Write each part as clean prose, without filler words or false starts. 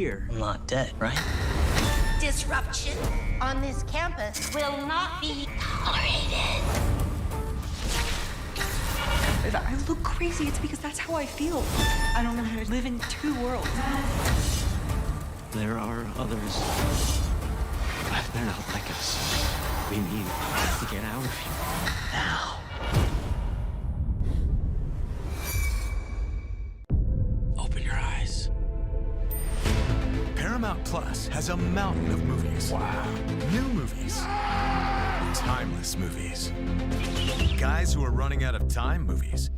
here. I'm not dead, right? Disruption on this campus will not be tolerated. If I look crazy, it's because that's how I feel. I don't know how to live in two worlds. There are others, but they're not like us. We need to get out of here now. Open your eyes. Paramount Plus has a mountain of movies. Wow. New movies. Timeless movies. Guys who are running out of time movies.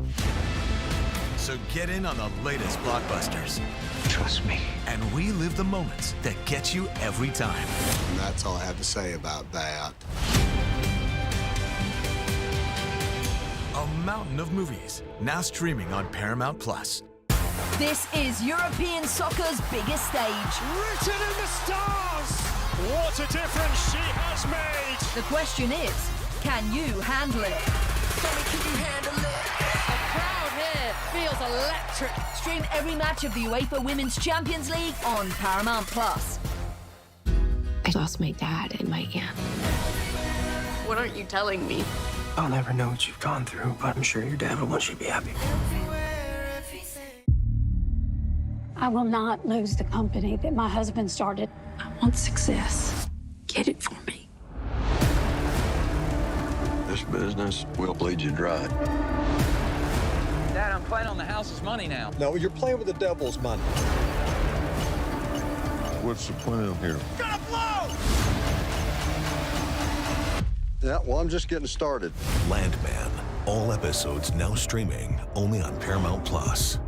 So get in on the latest blockbusters. Trust me. And relive the moments that get you every time. And that's all I have to say about that. A mountain of movies, now streaming on Paramount Plus. This is European soccer's biggest stage. Written in the stars! What a difference she has made! The question is, can you handle it? Can you handle it? The crowd here feels electric. Stream every match of the UEFA Women's Champions League on Paramount Plus. I lost my dad and my aunt. What aren't you telling me? I'll never know what you've gone through, but I'm sure your dad will want you to be happy. I will not lose the company that my husband started. I want success. Get it for me. This business will bleed you dry. Dad, I'm playing on the house's money now. No, you're playing with the devil's money. What's the plan here? Gonna blow! Yeah, well, I'm just getting started. Landman. All episodes now streaming only on Paramount Plus.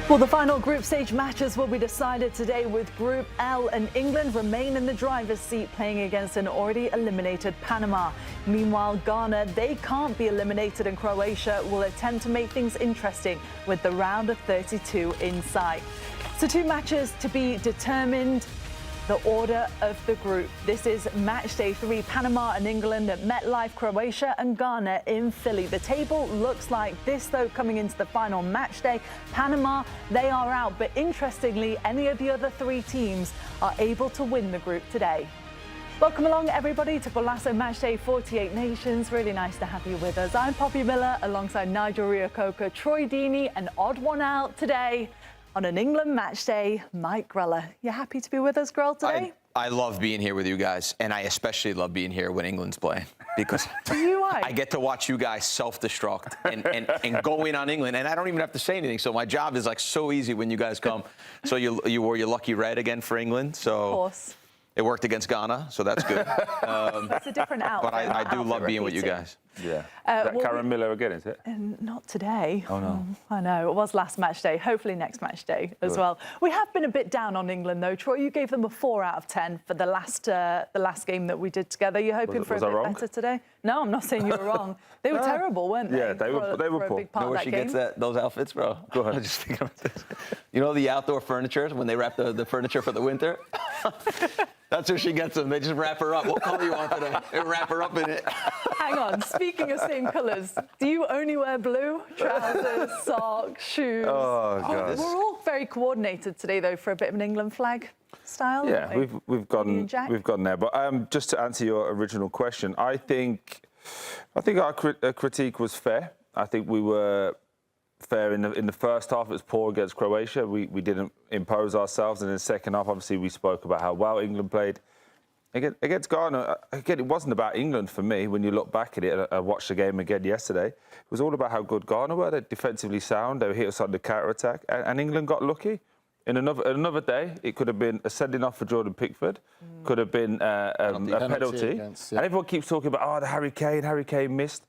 Well, the final group stage matches will be decided today, with Group L, and England remain in the driver's seat, playing against an already eliminated Panama. Meanwhile, Ghana, they can't be eliminated, and Croatia will attempt to make things interesting with the round of 32 in sight. So 2 matches to be determined. The order of the group. This is match day 3, Panama and England at MetLife, Croatia and Ghana in Philly. The table looks like this, though, coming into the final match day. Panama, they are out, but interestingly, any of the other 3 teams are able to win the group today. Welcome along, everybody, to Golazo Matchday 48 Nations. Really nice to have you with us. I'm Poppy Miller, alongside Nigel Reo-Coker, Troy Deeney, and odd one out today. On an England match day, Mike Grella. You happy to be with us, Grell, today? I love being here with you guys, and I especially love being here when England's playing, because I get to watch you guys self-destruct and go in on England, and I don't even have to say anything. So my job is like so easy when you guys come. So you wore your lucky red again for England. So of course. It worked against Ghana, so that's good. It's a different outfit. But I do love being with you guys. Yeah. Is that Karen Miller again, is it? Not today. Oh, no. I know. It was last match day. Hopefully next match day as well. We have been a bit down on England, though. Troy, you gave them a 4 out of 10 for the last game that we did together. You're hoping for a bit better today? No, I'm not saying you were wrong. They were terrible, weren't they? Yeah, they were poor. You know where she gets those outfits, bro? Go ahead. I just think about this. You know the outdoor furniture, when they wrap the furniture for the winter? That's where she gets them. They just wrap her up. What color you want today? They wrap her up in it. Hang on. Speaking of same colours, do you only wear blue? Trousers, socks, shoes? Oh, God. We're all very coordinated today, though, for a bit of an England flag style. Yeah, we've gone there. But just to answer your original question, I think our critique was fair. I think we were fair in the first half. It was poor against Croatia. We didn't impose ourselves, and in the second half, obviously, we spoke about how well England played. Against Ghana, again, it wasn't about England for me. When you look back at it, I watched the game again yesterday. It was all about how good Ghana were. They're defensively sound. They hit us on the counter-attack, and England got lucky. In another day, it could have been a sending off for Jordan Pickford, could have been a penalty. And everyone keeps talking about, the Harry Kane missed.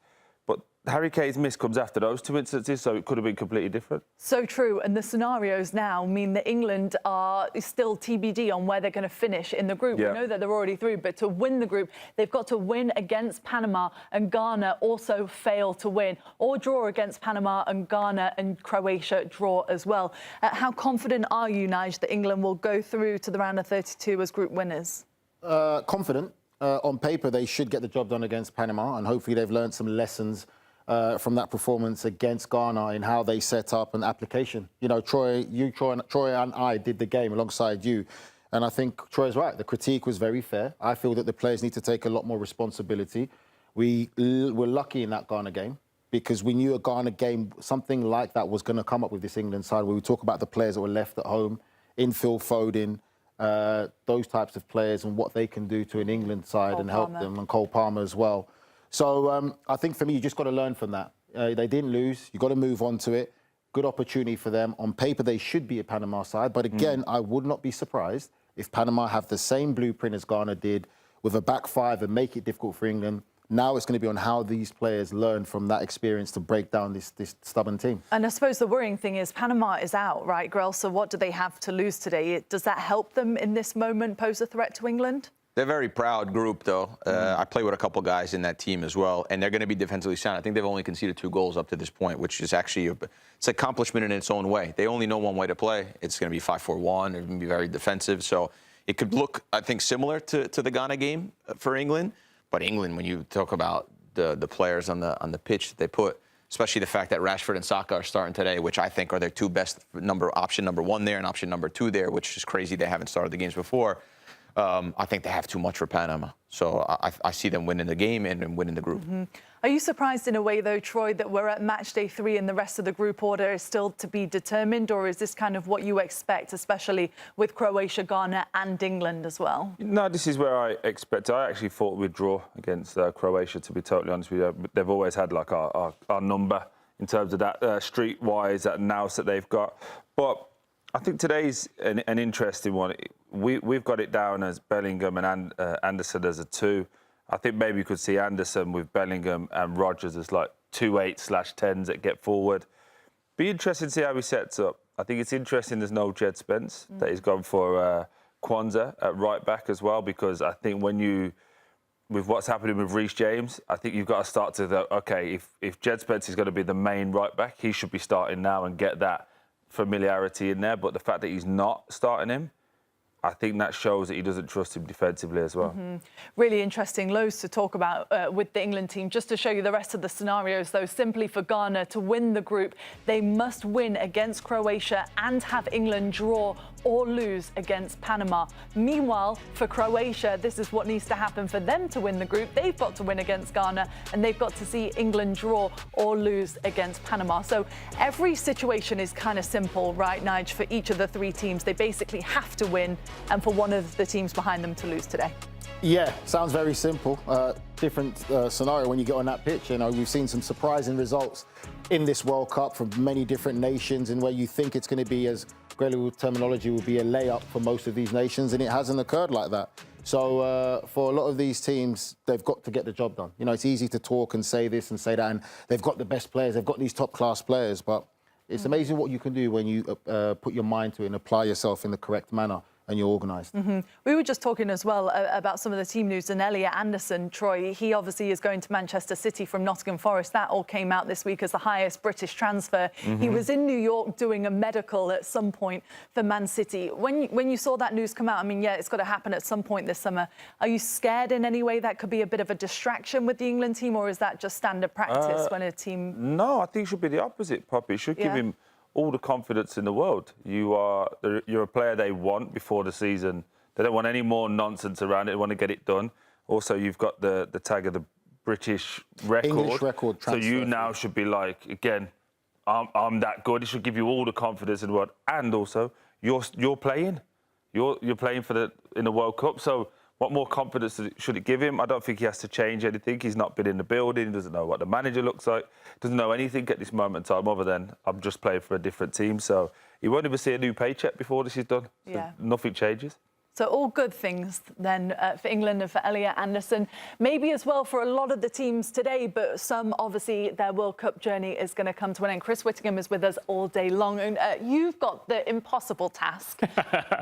But Harry Kane's miss comes after those 2 instances, so it could have been completely different. So true, and the scenarios now mean that England are still TBD on where they're going to finish in the group. Yeah. We know that they're already through, but to win the group, they've got to win against Panama, and Ghana also fail to win, or draw against Panama, and Ghana and Croatia draw as well. How confident are you, Nigel, that England will go through to the round of 32 as group winners? Confident. On paper, they should get the job done against Panama, and hopefully they've learned some lessons from that performance against Ghana in how they set up an application. You know, Troy and I did the game alongside you. And I think Troy's right. The critique was very fair. I feel that the players need to take a lot more responsibility. We were lucky in that Ghana game because we knew a Ghana game, something like that was going to come up with this England side where we talk about the players that were left at home, Phil Foden, those types of players and what they can do to an England side and help them, and Cole Palmer as well. So I think for me, you just got to learn from that. They didn't lose. You got to move on to it. Good opportunity for them. On paper, they should be a Panama side. But again, I would not be surprised if Panama have the same blueprint as Ghana did with a back five and make it difficult for England. Now it's going to be on how these players learn from that experience to break down this stubborn team. And I suppose the worrying thing is Panama is out, right, Grell? So what do they have to lose today? Does that help them in this moment pose a threat to England? They're a very proud group, though. I play with a couple guys in that team as well, and they're going to be defensively sound. I think they've only conceded 2 goals up to this point, which is actually it's an accomplishment in its own way. They only know one way to play. It's going to be 5-4-1. They're going to be very defensive. So it could look, I think, similar to the Ghana game for England. But England, when you talk about the players on the pitch that they put, especially the fact that Rashford and Saka are starting today, which I think are their 2 best option number 1 there and option number 2 there, which is crazy. They haven't started the games before. I think they have too much for Panama. So I see them winning the game and winning the group. Are you surprised in a way, though, Troy, that we're at match day 3 and the rest of the group order is still to be determined? Or is this kind of what you expect, especially with Croatia, Ghana and England as well? No, this is where I expect. I actually thought we'd draw against Croatia, to be totally honest with you. They've always had like our number in terms of that street-wise, that nous that they've got. But I think today's an interesting one. We've got it down as Bellingham and Anderson as a 2. I think maybe you could see Anderson with Bellingham and Rodgers as like 2 8/10s that get forward. Be interesting to see how he sets up. I think it's interesting there's no Jed Spence, that he's gone for Kwanzaa at right back as well, because I think with what's happening with Reece James, I think you've got to start to go, OK, if Jed Spence is going to be the main right back, he should be starting now and get that familiarity in there. But the fact that he's not starting him, I think that shows that he doesn't trust him defensively as well. Really interesting. Loads to talk about with the England team. Just to show you the rest of the scenarios, though, simply for Ghana to win the group, they must win against Croatia and have England draw or lose against Panama. Meanwhile, for Croatia, this is what needs to happen for them to win the group. They've got to win against Ghana and they've got to see England draw or lose against Panama. So every situation is kind of simple, right, Nige, for each of the 3 teams. They basically have to win and for one of the teams behind them to lose today. Yeah, sounds very simple. Different scenario when you get on that pitch. You know, we've seen some surprising results in this World Cup from many different nations, and where you think it's going to be, as Grella terminology, will be a layup for most of these nations, and it hasn't occurred like that. So for a lot of these teams, they've got to get the job done. You know, it's easy to talk and say this and say that, and they've got the best players, they've got these top-class players, but it's amazing what you can do when you put your mind to it and apply yourself in the correct manner. And you're organised. We were just talking as well about some of the team news. And Elliot Anderson, Troy, he obviously is going to Manchester City from Nottingham Forest. That all came out this week as the highest British transfer. He was in New York doing a medical at some point for Man City. When you saw that news come out, I mean, yeah, it's got to happen at some point this summer. Are you scared in any way that could be a bit of a distraction with the England team, or is that just standard practice when a team... No, I think it should be the opposite, Poppy. It should give him all the confidence in the world. You're a player they want before the season. They don't want any more nonsense around it. They want to get it done. Also, you've got the tag of the British record. English record transfer. So you now should be like, again, I'm that good. It should give you all the confidence in the world. And also, you're playing. You're playing in the World Cup. So what more confidence should it give him? I don't think he has to change anything. He's not been in the building. He doesn't know what the manager looks like. Doesn't know anything at this moment in time other than I'm just playing for a different team. So he won't even see a new paycheck before this is done. So nothing changes. So all good things then for England and for Elliot Anderson. Maybe as well for a lot of the teams today, but some, obviously, their World Cup journey is going to come to an end. Chris Wittingham is with us all day long. And you've got the impossible task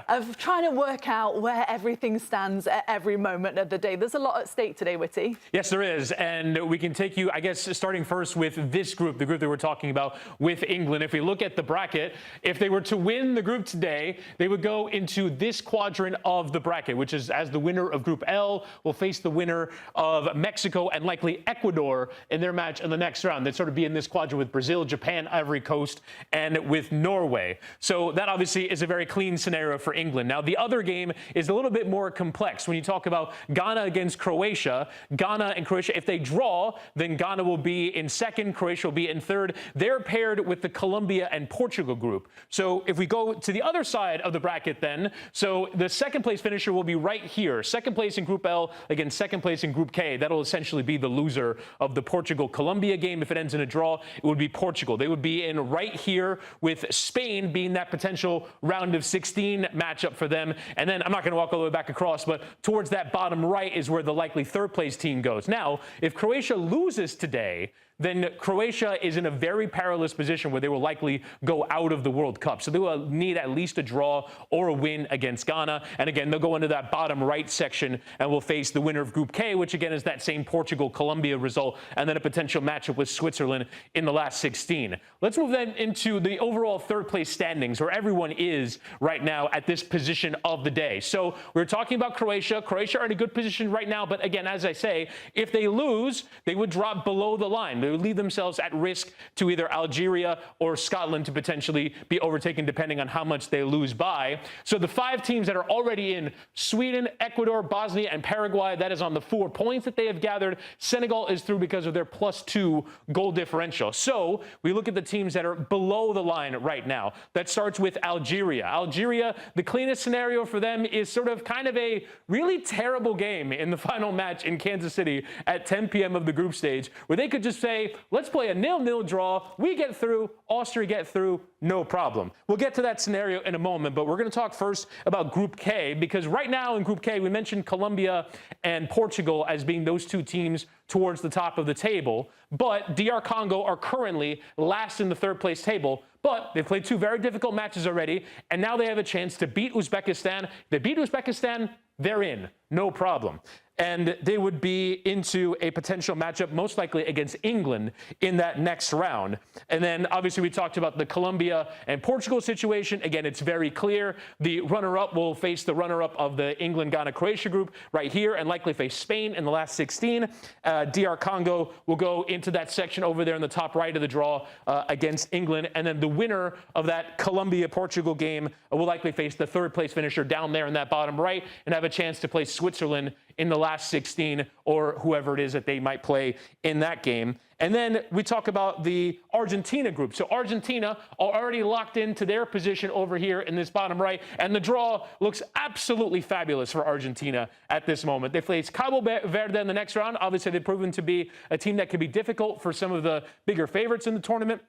of trying to work out where everything stands at every moment of the day. There's a lot at stake today, Witty. Yes, there is. And we can take you, I guess, starting first with this group, the group that we're talking about with England. If we look at the bracket, if they were to win the group today, they would go into this quadrant of the bracket, which is as the winner of Group L will face the winner of Mexico and likely Ecuador in their match in the next round. They'd sort of be in this quadrant with Brazil, Japan, Ivory Coast, and with Norway. So that obviously is a very clean scenario for England. Now, the other game is a little bit more complex. When you talk about Ghana against Croatia, Ghana and Croatia, if they draw, then Ghana will be in second, Croatia will be in third. They're paired with the Colombia and Portugal group. So if we go to the other side of the bracket then, so the second place finisher will be right here. Second place in Group L against second place in Group K. That'll essentially be the loser of the Portugal-Colombia game. If it ends in a draw, it would be Portugal. They would be in right here with Spain being that potential round of 16 matchup for them. And then I'm not going to walk all the way back across, but towards that bottom right is where the likely third place team goes. Now, if Croatia loses today, then Croatia is in a very perilous position where they will likely go out of the World Cup. So they will need at least a draw or a win against Ghana. And again, they'll go into that bottom right section and will face the winner of Group K, which again is that same Portugal-Colombia result, and then a potential matchup with Switzerland in the last 16. Let's move then into the overall third place standings, where everyone is right now at this position of the day. So we're talking about Croatia. Croatia are in a good position right now, but again, as I say, if they lose, they would drop below the line. They would leave themselves at risk to either Algeria or Scotland to potentially be overtaken depending on how much they lose by. So the 5 teams that are already in: Sweden, Ecuador, Bosnia, and Paraguay, that is on the 4 points that they have gathered. Senegal is through because of their +2 goal differential. So we look at the teams that are below the line right now. That starts with Algeria. Algeria, the cleanest scenario for them is sort of kind of a really terrible game in the final match in Kansas City at 10 p.m. of the group stage, where they could just say, let's play a 0-0 draw. We get through. Austria get through. No problem. We'll get to that scenario in a moment, but we're going to talk first about Group K, because right now in Group K, we mentioned Colombia and Portugal as being those 2 teams towards the top of the table, but DR Congo are currently last in the third place table. But they've played 2 very difficult matches already, and now they have a chance to beat Uzbekistan. If they beat Uzbekistan, they're in. No problem. And they would be into a potential matchup, most likely against England, in that next round. And then, obviously, we talked about the Colombia and Portugal situation. Again, it's very clear. The runner-up will face the runner-up of the England-Ghana-Croatia group right here, and likely face Spain in the last 16. DR Congo will go into that section over there in the top right of the draw against England. And then the winner of that Colombia-Portugal game will likely face the third-place finisher down there in that bottom right and have a chance to play Switzerland in the last 16, or whoever it is that they might play in that game. And then we talk about the Argentina group. So Argentina are already locked into their position over here in this bottom right, and the draw looks absolutely fabulous for Argentina at this moment. They face Cabo Verde in the next round. Obviously, they've proven to be a team that could be difficult for some of the bigger favorites in the tournament.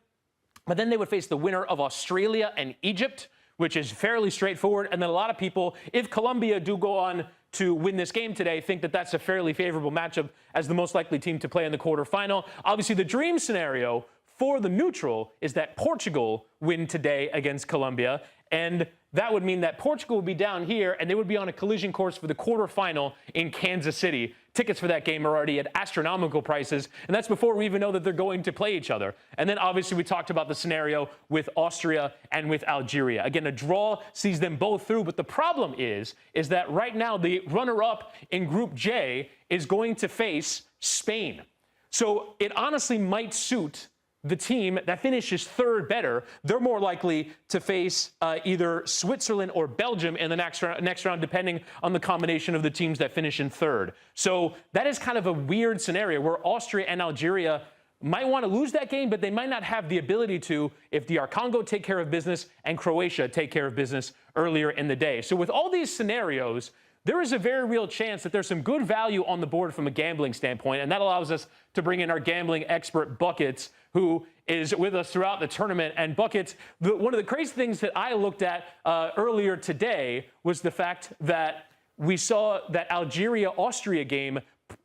But then they would face the winner of Australia and Egypt, which is fairly straightforward. And then a lot of people, if Colombia do go on to win this game today, think that that's a fairly favorable matchup as the most likely team to play in the quarterfinal. Obviously, the dream scenario for the neutral is that Portugal win today against Colombia, and that would mean that Portugal would be down here, and they would be on a collision course for the quarterfinal in Kansas City. Tickets for that game are already at astronomical prices, and that's before we even know that they're going to play each other. And then, obviously, we talked about the scenario with Austria and with Algeria. Again, a draw sees them both through, but the problem is that right now the runner-up in Group J is going to face Spain. So it honestly might suit the team that finishes third better. They're more likely to face either Switzerland or Belgium in the next round, depending on the combination of the teams that finish in third. So that is kind of a weird scenario where Austria and Algeria might want to lose that game, but they might not have the ability to if DR Congo take care of business and Croatia take care of business earlier in the day. So with all these scenarios, there is a very real chance that there's some good value on the board from a gambling standpoint, and that allows us to bring in our gambling expert, Buckets, who is with us throughout the tournament. And Buckets, one of the crazy things that I looked at earlier today was the fact that we saw that Algeria-Austria game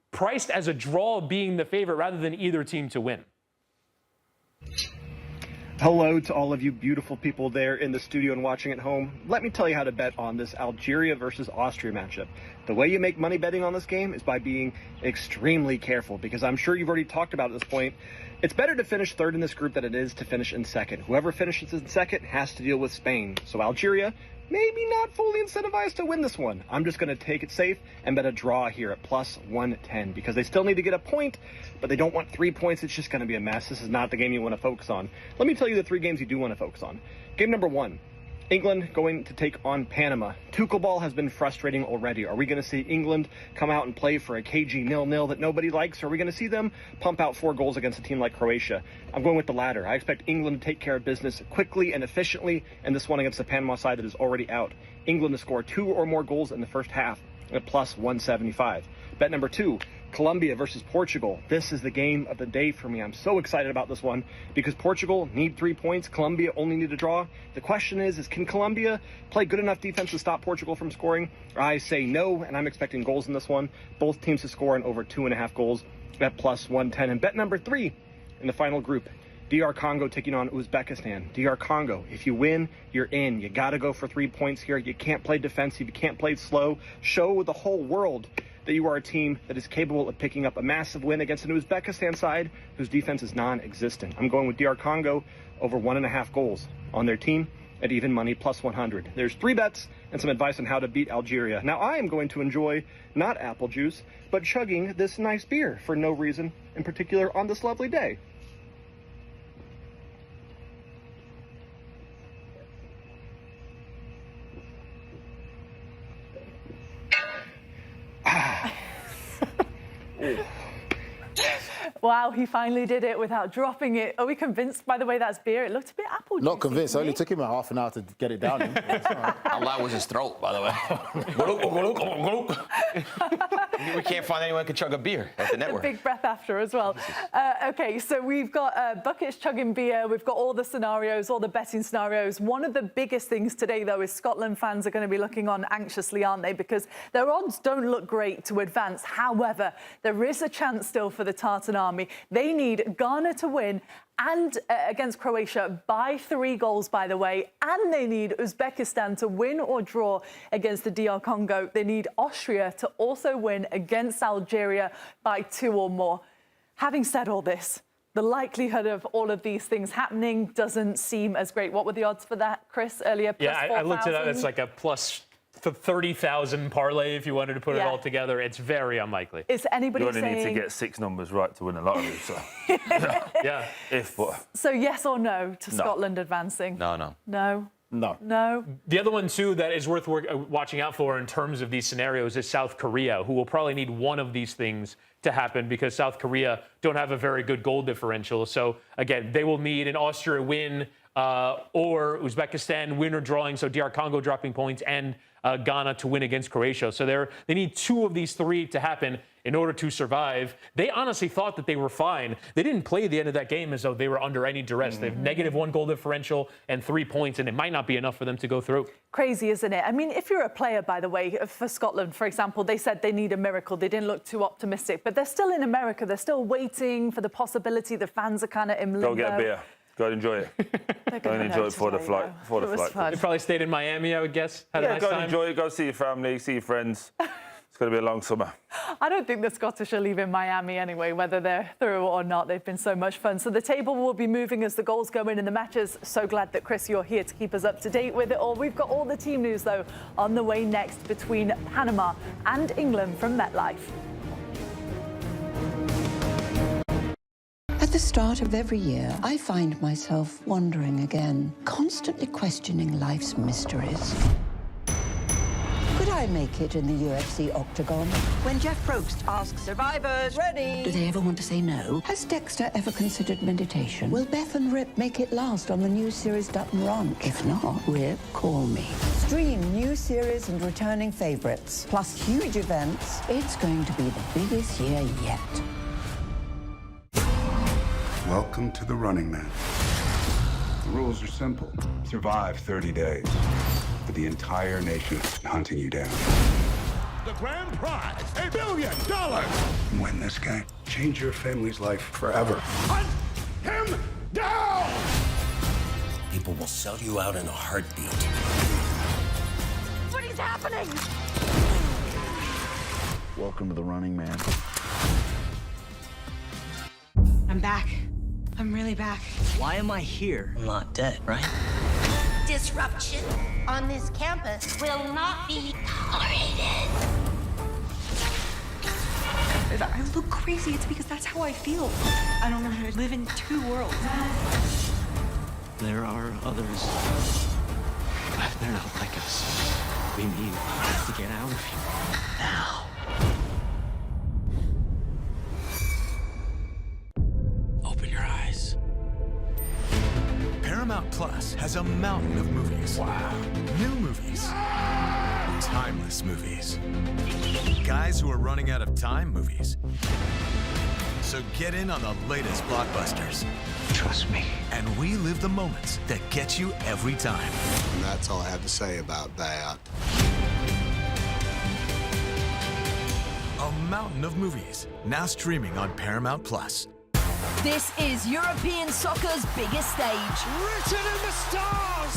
priced as a draw being the favorite rather than either team to win. Hello to all of you beautiful people there in the studio and watching at home. Let me tell you how to bet on this Algeria versus Austria matchup. The way you make money betting on this game is by being extremely careful, because I'm sure you've already talked about at this point. It's better to finish third in this group than it is to finish in second. Whoever finishes in second has to deal with Spain. So Algeria, maybe not fully incentivized to win this one. I'm just going to take it safe and bet a draw here at plus 110 because they still need to get a point, but they don't want 3 points. It's just going to be a mess. This is not the game you want to focus on. Let me tell you the 3 games you do want to focus on. Game number 1. England going to take on Panama. Tuchel ball has been frustrating already. Are we going to see England come out and play for a cagey 0-0 that nobody likes? Or are we going to see them pump out 4 goals against a team like Croatia? I'm going with the latter. I expect England to take care of business quickly and efficiently, and this one against the Panama side that is already out. England to score 2 or more goals in the first half at plus 175. Bet number 2. Colombia versus Portugal. This is the game of the day for me. I'm so excited about this one because Portugal need 3 points. Colombia only need a draw. The question is can Colombia play good enough defense to stop Portugal from scoring? I say no, and I'm expecting goals in this one. Both teams to score in over 2.5 goals at plus 110. And bet number 3 in the final group. DR Congo taking on Uzbekistan. DR Congo, if you win, you're in. You got to go for 3 points here. You can't play defensive. You can't play slow. Show the whole world that you are a team that is capable of picking up a massive win against an Uzbekistan side whose defense is non-existent. I'm going with DR Congo over 1.5 goals on their team at even money plus 100. There's 3 bets and some advice on how to beat Algeria. Now I am going to enjoy not apple juice, but chugging this nice beer for no reason in particular on this lovely day. Wow, he finally did it without dropping it. Are we convinced, by the way, that's beer? It looked a bit apple juicy. Not convinced. It only took him a half an hour to get it down. All that was his throat, by the way. We can't find anyone who can chug a beer at the network. A big breath after as well. Okay, so we've got buckets chugging beer. We've got all the scenarios, all the betting scenarios. One of the biggest things today, though, is Scotland fans are going to be looking on anxiously, aren't they? Because their odds don't look great to advance. However, there is a chance still for the Tartan Army. They need Ghana to win and against Croatia by 3 goals, by the way, and they need Uzbekistan to win or draw against the DR Congo. They need Austria to also win against Algeria by 2 or more. Having said all this, the likelihood of all of these things happening doesn't seem as great. What were the odds for that, Chris, earlier? Plus yeah, I looked it up. It's like a plus 30,000 parlay if you wanted to put it all together. It's very unlikely. Is anybody you only saying... need to get 6 numbers right to win a lottery, so... yeah. So yes or no to Scotland advancing? No. No? No. No. The other one, too, that is worth watching out for in terms of these scenarios is South Korea, who will probably need one of these things to happen because South Korea don't have a very good goal differential. So, again, they will need an Austria win or Uzbekistan win or drawing, so DR Congo dropping points, and Ghana to win against Croatia. So they need 2 of these 3 to happen in order to survive. They honestly thought that they were fine. They didn't play the end of that game as though they were under any duress. They have -1 goal differential and 3 points, and it might not be enough for them to go through. Crazy, isn't it? I mean, if you're a player, by the way, for Scotland, for example, they said they need a miracle. They didn't look too optimistic, but they're still in America. They're still waiting for the possibility. The fans are kind of in limbo. Go get a beer. Go and enjoy it. Go and enjoy it for the flight. You probably stayed in Miami, I would guess. Had a nice go time. and enjoy it. Go see your family, see your friends. It's going to be a long summer. I don't think the Scottish are leaving Miami anyway, whether they're through or not. They've been so much fun. So the table will be moving as the goals go in the matches. So glad that, Chris, you're here to keep us up to date with it all. We've got all the team news, though, on the way next between Panama and England from MetLife. At the start of every year, I find myself wondering again, constantly questioning life's mysteries. Could I make it in the UFC octagon? When Jeff Probst asks survivors, ready? Do they ever want to say no? Has Dexter ever considered meditation? Will Beth and Rip make it last on the new series Dutton Ranch? If not, Rip, call me. Stream new series and returning favorites, plus huge events. It's going to be the biggest year yet. Welcome to the Running Man. The rules are simple. Survive 30 days. But the entire nation is hunting you down. The grand prize, $1 billion! Win this game. Change your family's life forever. Hunt him down! People will sell you out in a heartbeat. What is happening? Welcome to the Running Man. I'm back. I'm really back. Why am I here? I'm not dead, right? Disruption on this campus will not be tolerated. If I look crazy, it's because that's how I feel. I don't know how to live in two worlds. There are others. But they're not like us. We need to get out of here. Now. Open your eyes. Paramount Plus has a mountain of movies. Wow. New movies. Timeless movies. Guys who are running out of time movies. So get in on the latest blockbusters. Trust me. And relive the moments that get you every time. And that's all I have to say about that. A mountain of movies, now streaming on Paramount Plus. This is European soccer's biggest stage. Written in the stars!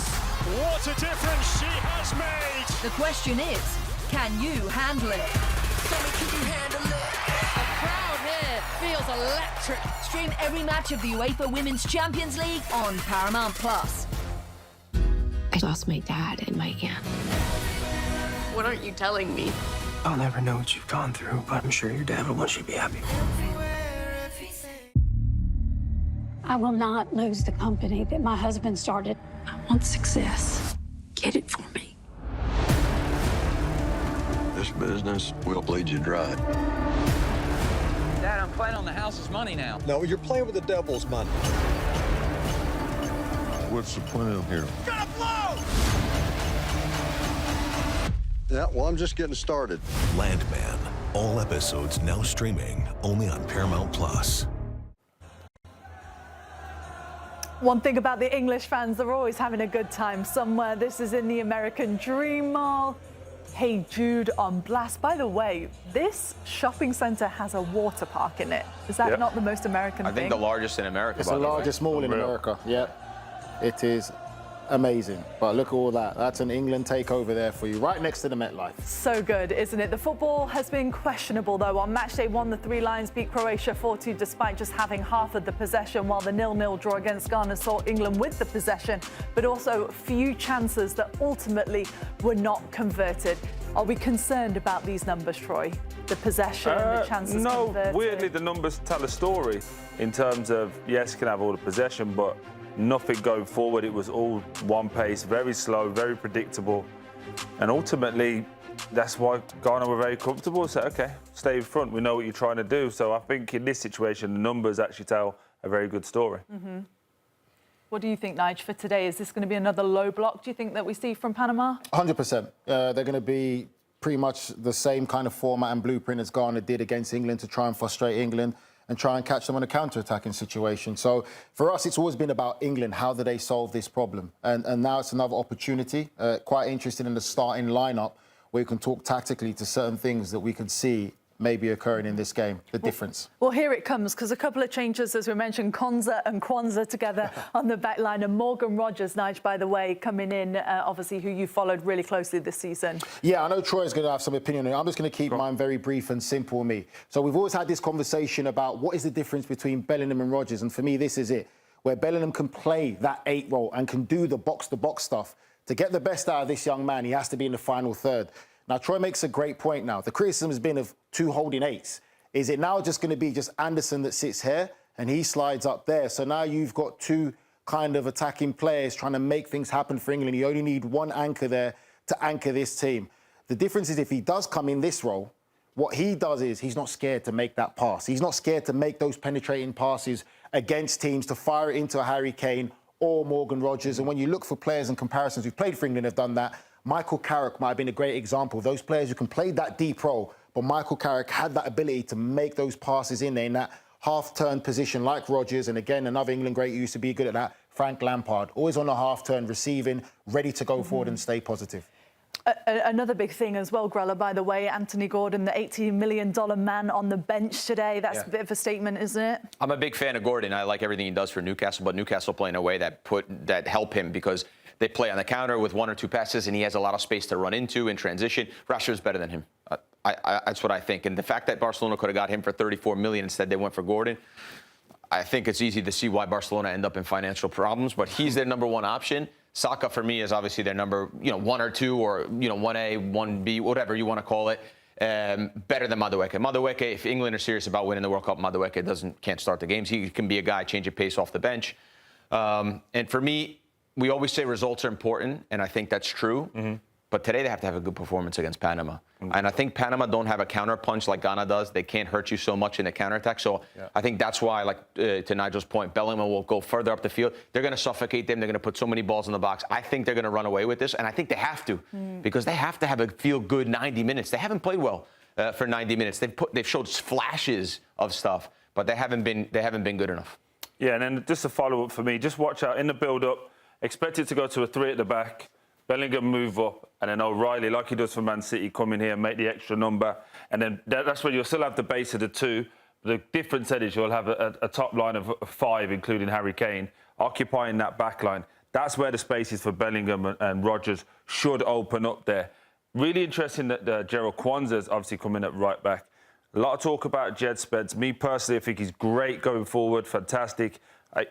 What a difference she has made! The question is, can you handle it? Tell me, can you handle it? The crowd here feels electric. Stream every match of the UEFA Women's Champions League on Paramount Plus. I lost my dad and my aunt. What aren't you telling me? I'll never know what you've gone through, but I'm sure your dad will want you to be happy. I will not lose the company that my husband started. I want success. Get it for me. This business will bleed you dry. Dad, I'm playing on the house's money now. No, you're playing with the devil's money. What's the plan here? Gonna blow! Yeah, well, I'm just getting started. Landman. All episodes now streaming only on Paramount Plus. One thing about the English fans, they're always having a good time somewhere. This is in the American Dream Mall. Hey Jude on blast. By the way, this shopping center has a water park in it. Is that not the most American thing? I think the largest in America. It's the largest mall in America. Yeah, it is amazing. But look at all that. That's an England takeover there for you, right next to the MetLife. So good, isn't it? The football has been questionable, though. On Matchday 1, the Three Lions beat Croatia 4-2 despite just having half of the possession, while the 0-0 draw against Ghana saw England with the possession, but also few chances that ultimately were not converted. Are we concerned about these numbers, Troy? The possession, the chances converted? No, weirdly, the numbers tell a story in terms of, yes, you can have all the possession, but nothing going forward. It was all one pace, very slow, very predictable. And ultimately, that's why Ghana were very comfortable. So, okay, stay in front. We know what you're trying to do. So I think in this situation, the numbers actually tell a very good story. Mm-hmm. What do you think, Nigel, for today? Is this going to be another low block, do you think, that we see from Panama? 100%. They're going to be pretty much the same kind of format and blueprint as Ghana did against England to try and frustrate England and try and catch them on a counter-attacking situation. So for us, it's always been about England. How do they solve this problem? And now it's another opportunity. Quite interested in the starting lineup where you can talk tactically to certain things that we can see maybe occurring in this game, the difference. Well, here it comes, because a couple of changes, as we mentioned, Konza and Kwanzaa together on the back line, and Morgan Rogers, Nigel, by the way, coming in, obviously, who you followed really closely this season. Yeah, I know Troy's going to have some opinion on it. I'm just going to keep mine very brief and simple with me. So we've always had this conversation about what is the difference between Bellingham and Rogers, and for me, this is it, where Bellingham can play that 8 role and can do the box-to-box stuff. To get the best out of this young man, he has to be in the final third. Now, Troy makes a great point now. The criticism has been of 2 holding 8s. Is it now just going to be just Anderson that sits here and he slides up there? So now you've got 2 kind of attacking players trying to make things happen for England. You only need 1 anchor there to anchor this team. The difference is if he does come in this role, what he does is he's not scared to make that pass. He's not scared to make those penetrating passes against teams, to fire it into a Harry Kane or Morgan Rogers. And when you look for players and comparisons who've played for England have done that, Michael Carrick might have been a great example. Those players who can play that deep role, but Michael Carrick had that ability to make those passes in there in that half-turn position like Rogers. And again, another England great who used to be good at that, Frank Lampard. Always on a half-turn, receiving, ready to go forward and stay positive. Another big thing as well, Grella, by the way, Anthony Gordon, the $18 million man on the bench today. That's a bit of a statement, isn't it? I'm a big fan of Gordon. I like everything he does for Newcastle, but Newcastle play in a way that help him because they play on the counter with 1 or 2 passes, and he has a lot of space to run into in transition. Rashford's better than him. That's what I think. And the fact that Barcelona could have got him for $34 million instead they went for Gordon, I think it's easy to see why Barcelona end up in financial problems, but he's their #1 option. Saka, for me, is obviously their number, 1 or 2, or, 1A, 1B, whatever you want to call it. Better than Madueke. Madueke, if England are serious about winning the World Cup, Madueke can't start the games. He can be a guy, change of pace off the bench. And for me, we always say results are important, and I think that's true. Mm-hmm. But today they have to have a good performance against Panama. Mm-hmm. And I think Panama don't have a counter punch like Ghana does. They can't hurt you so much in the counterattack. So I think that's why, to Nigel's point, Bellingham will go further up the field. They're going to suffocate them. They're going to put so many balls in the box. I think they're going to run away with this. And I think they have to, because they have to have a feel-good 90 minutes. They haven't played well for 90 minutes. They've showed flashes of stuff, but they haven't been good enough. Yeah, and then just a follow-up for me. Just watch out in the build-up. Expect it to go to a 3 at the back. Bellingham move up, and then O'Reilly, like he does for Man City, come in here and make the extra number. And then that's when you'll still have the base of the 2. The difference is you'll have a top line of 5, including Harry Kane, occupying that back line. That's where the spaces for Bellingham and Rodgers should open up there. Really interesting that Gerald Kwanzaa's obviously coming at right back. A lot of talk about Jed Spence. Me personally, I think he's great going forward, fantastic.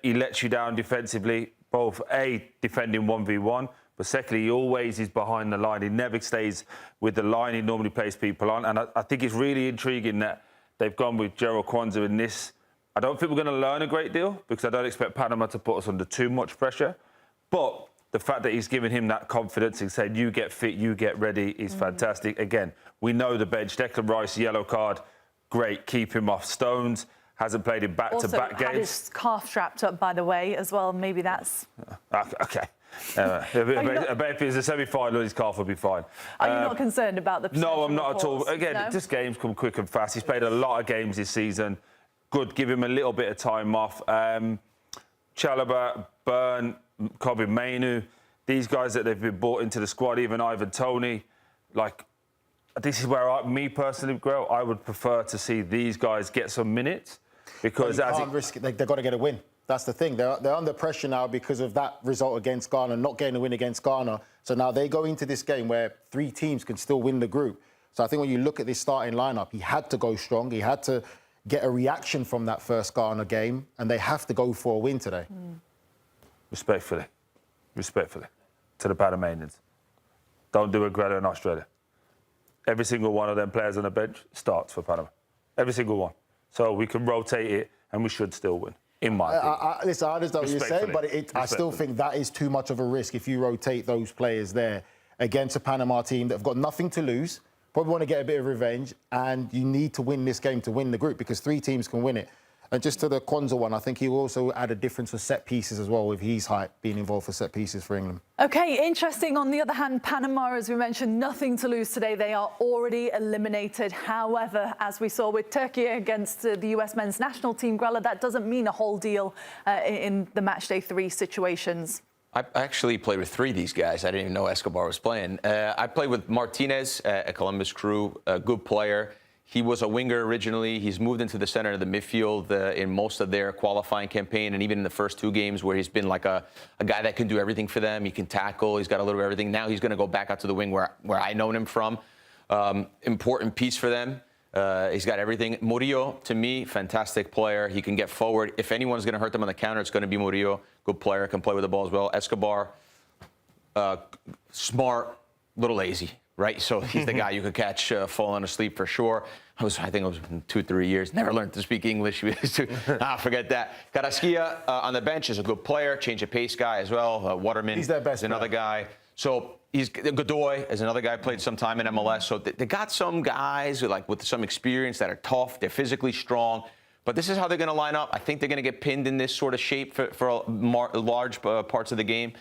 He lets you down defensively, both defending 1v1, but secondly, he always is behind the line. He never stays with the line. He normally plays people on. And I think it's really intriguing that they've gone with Gerald Kwanzaa in this. I don't think we're going to learn a great deal, because I don't expect Panama to put us under too much pressure. But the fact that he's given him that confidence and said, you get fit, you get ready, is fantastic. Again, we know the bench. Declan Rice, yellow card, great. Keep him off. Stones hasn't played in back-to-back games. Also had his calf strapped up, by the way, as well. Maybe that's... OK. If it's a semi-final, his calf will be fine. Are you not concerned about the... No, I'm not at all. Reports? Again, just games come quick and fast. He's played a lot of games this season. Good, give him a little bit of time off. Chalobah, Byrne, Kobe Mainu, these guys that they've been brought into the squad, even Ivan Toney, this is where me personally, Grell, I would prefer to see these guys get some minutes, because you can't risk it. They've got to get a win. That's the thing. They're under pressure now because of that result against Ghana, not getting a win against Ghana. So now they go into this game where 3 teams can still win the group. So I think when you look at this starting lineup, he had to go strong. He had to get a reaction from that first Ghana game, and they have to go for a win today. Respectfully, to the Panamanians, don't do a Grella in Australia. Every single one of them players on the bench starts for Panama. Every single one. So we can rotate it, and we should still win. In my opinion. Listen, I understand what you're saying, but I still think that is too much of a risk if you rotate those players there against a Panama team that have got nothing to lose, probably want to get a bit of revenge, and you need to win this game to win the group, because 3 teams can win it. And just to the Kwanzaa one, I think he will also add a difference for set pieces as well, with his height being involved for set pieces for England. OK, interesting. On the other hand, Panama, as we mentioned, nothing to lose today. They are already eliminated. However, as we saw with Turkey against the US men's national team, Grella, that doesn't mean a whole deal in the matchday 3 situations. I actually played with 3 of these guys. I didn't even know Escobar was playing. I played with Martinez, a Columbus Crew, a good player. He was a winger originally. He's moved into the center of the midfield in most of their qualifying campaign, and even in the first 2 games where he's been like a guy that can do everything for them. He can tackle. He's got a little bit of everything. Now he's going to go back out to the wing where I known him from. Important piece for them. He's got everything. Murillo, to me, fantastic player. He can get forward. If anyone's going to hurt them on the counter, it's going to be Murillo. Good player, can play with the ball as well. Escobar, smart, little lazy. Right, so he's the guy you could catch falling asleep for sure. I think it was 2-3 years. Never learned to speak English. Forget that. Carrasquilla on the bench is a good player, change of pace guy as well. Waterman is another guy. So Godoy is another guy, played some time in MLS. So they got some guys with some experience that are tough. They're physically strong. But this is how they're going to line up. I think they're going to get pinned in this sort of shape for large parts of the game.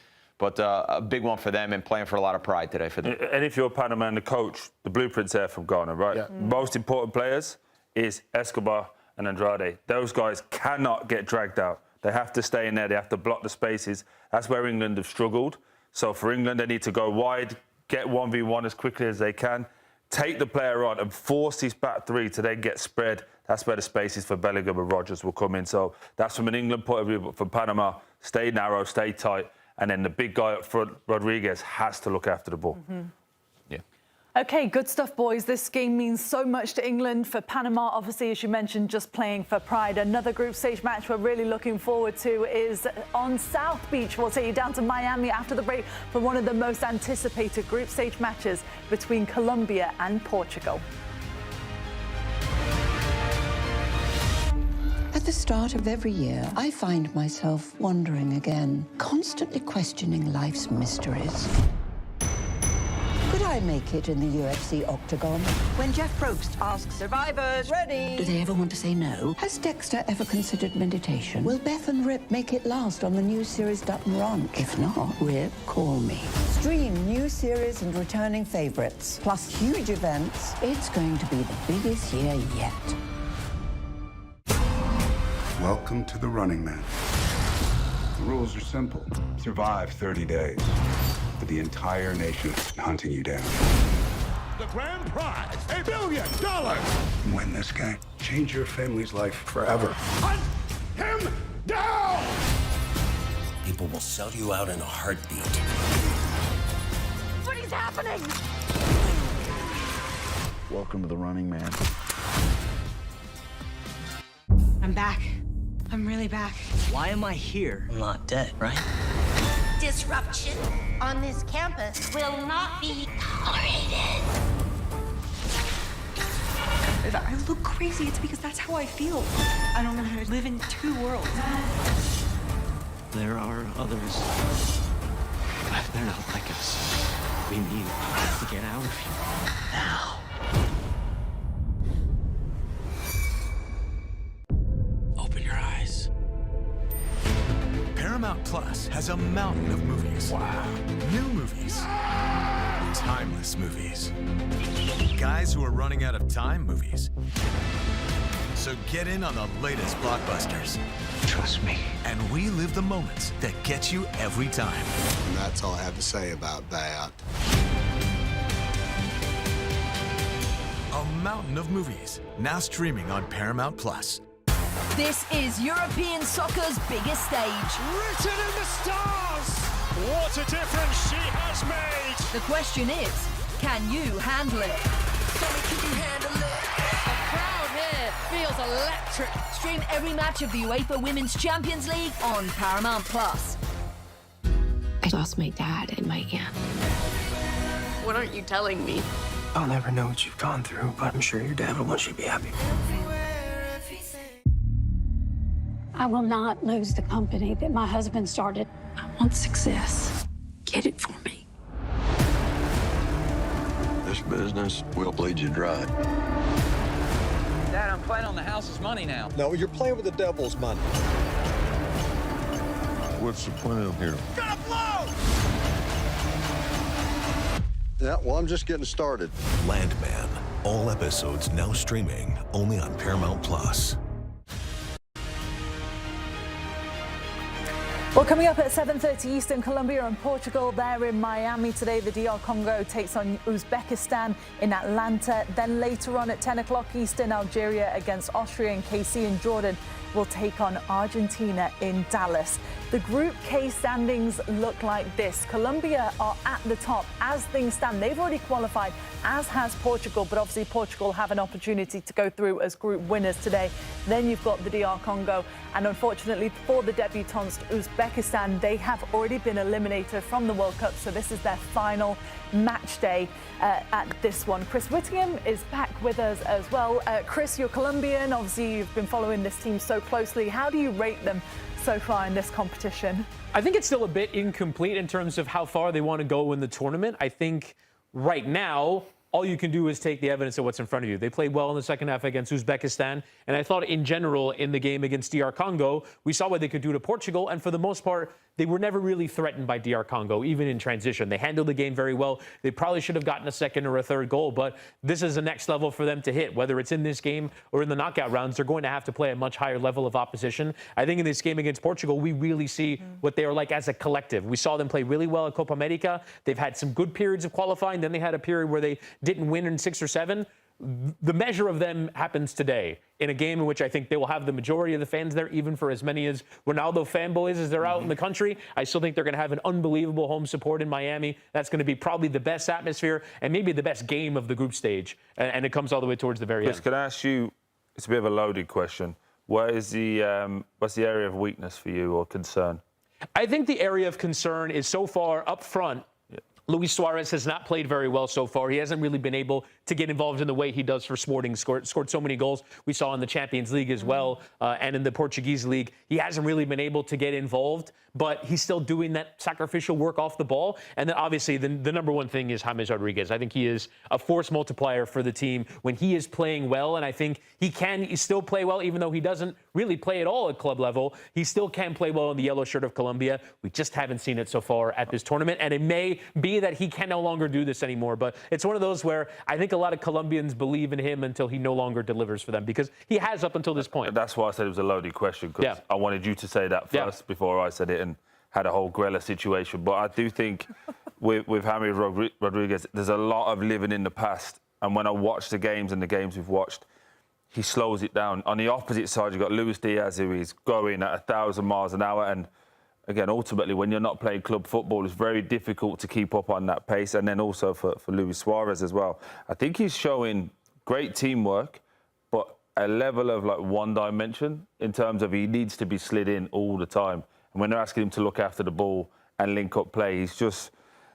But a big one for them, and playing for a lot of pride today for them. And if you're Panama and the coach, the blueprint's there from Ghana, right? Yeah. Most important players is Escobar and Andrade. Those guys cannot get dragged out. They have to stay in there. They have to block the spaces. That's where England have struggled. So for England, they need to go wide, get 1v1 as quickly as they can, take the player on and force his back 3 to then get spread. That's where the spaces for Bellingham and Rodgers will come in. So that's from an England point of view. But for Panama, stay narrow, stay tight. And then the big guy up front, Rodriguez, has to look after the ball. Yeah. Okay, good stuff, boys. This game means so much to England. For Panama, obviously, as you mentioned, just playing for pride. Another group stage match we're really looking forward to is on South Beach. We'll take you down to Miami after the break for one of the most anticipated group stage matches between Colombia and Portugal. At the start of every year, I find myself wondering again, constantly questioning life's mysteries. Could I make it in the UFC octagon? When Jeff Probst asks survivors, ready? Do they ever want to say no? Has Dexter ever considered meditation? Will Beth and Rip make it last on the new series Dutton Ranch? If not, Rip, call me. Stream new series and returning favorites, plus huge events. It's going to be the biggest year yet. Welcome to the Running Man. The rules are simple. Survive 30 days. But the entire nation is hunting you down. The grand prize, $1 billion. Win this game. Change your family's life forever. Hunt him down! People will sell you out in a heartbeat. What is happening? Welcome to the Running Man. I'm back. I'm really back. Why am I here? I'm not dead, right? Disruption on this campus will not be tolerated. If I look crazy, it's because that's how I feel. I don't know how to live in two worlds. There are others. But they're not like us. We need to get out of here. Now. Open your eyes. Paramount Plus has a mountain of movies. Wow. New movies. Timeless movies. Guys who are running out of time movies. So get in on the latest blockbusters. Trust me. And relive the moments that get you every time. And that's all I have to say about that. A mountain of movies, now streaming on Paramount Plus. This is European soccer's biggest stage. Written in the stars! What a difference she has made! The question is, can you handle it? Can you handle it? The crowd here feels electric. Stream every match of the UEFA Women's Champions League on Paramount Plus. I lost my dad and my aunt. What aren't you telling me? I'll never know what you've gone through, but I'm sure your dad will want you to be happy. I will not lose the company that my husband started. I want success. Get it for me. This business will bleed you dry. Dad, I'm playing on the house's money now. No, you're playing with the devil's money. What's the plan here? Gonna blow! Yeah, well, I'm just getting started. Landman. All episodes now streaming only on Paramount Plus. Well, coming up at 7:30 Eastern, Colombia and Portugal. They're in Miami today. The DR Congo takes on Uzbekistan in Atlanta. Then later on at 10 o'clock Eastern, Algeria against Austria, and KC and Jordan will take on Argentina in Dallas. The Group K standings look like this. Colombia are at the top as things stand. They've already qualified, as has Portugal, but obviously Portugal have an opportunity to go through as group winners today. Then you've got the DR Congo, and unfortunately for the debutants, Uzbekistan, they have already been eliminated from the World Cup, so this is their final match day at this one. Chris Wittingham is back with us as well. Chris, you're Colombian. Obviously, you've been following this team so closely. How do you rate them so far in this competition? I think it's still a bit incomplete in terms of how far they want to go in the tournament. I think right now, all you can do is take the evidence of what's in front of you. They played well in the second half against Uzbekistan, and I thought in general in the game against DR Congo, we saw what they could do to Portugal, and for the most part, they were never really threatened by DR Congo, even in transition. They handled the game very well. They probably should have gotten a second or a third goal, but this is the next level for them to hit. Whether it's in this game or in the knockout rounds, they're going to have to play a much higher level of opposition. I think in this game against Portugal, we really see what they are like as a collective. We saw them play really well at Copa America. They've had some good periods of qualifying. Then they had a period where they didn't win in 6 or 7. the measure of them happens today in a game in which I think they will have the majority of the fans there, even for as many as Ronaldo fanboys as they're out in the country. I still think they're going to have an unbelievable home support in Miami. That's going to be probably the best atmosphere and maybe the best game of the group stage. And it comes all the way towards the very Chris, end. can I ask you, it's a bit of a loaded question. What's the area of weakness for you or concern? I think the area of concern is so far up front. Luis Suarez has not played very well so far. He hasn't really been able to get involved in the way he does for Sporting. Scored so many goals. We saw in the Champions League as well, and in the Portuguese league. He hasn't really been able to get involved, but he's still doing that sacrificial work off the ball. And then obviously the number one thing is James Rodriguez. I think he is a force multiplier for the team when he is playing well, and I think he can still play well, even though he doesn't really play at all at club level. He still can play well in the yellow shirt of Colombia. We just haven't seen it so far at this tournament, and it may be that he can no longer do this anymore, but it's one of those where I think a lot of Colombians believe in him until he no longer delivers for them, because he has up until this point. That's why I said it was a loaded question, because I wanted you to say that first before I said it and had a whole Grella situation. But I do think with James Rodriguez, there's a lot of living in the past. And when I watch the games and the games we've watched, he slows it down. On the opposite side, you've got Luis Diaz, who is going at 1,000 miles an hour. And again, ultimately, when you're not playing club football, it's very difficult to keep up on that pace. And then also for Luis Suarez as well. I think he's showing great teamwork, but a level of like one dimension in terms of he needs to be slid in all the time. And when they're asking him to look after the ball and link up play, he's just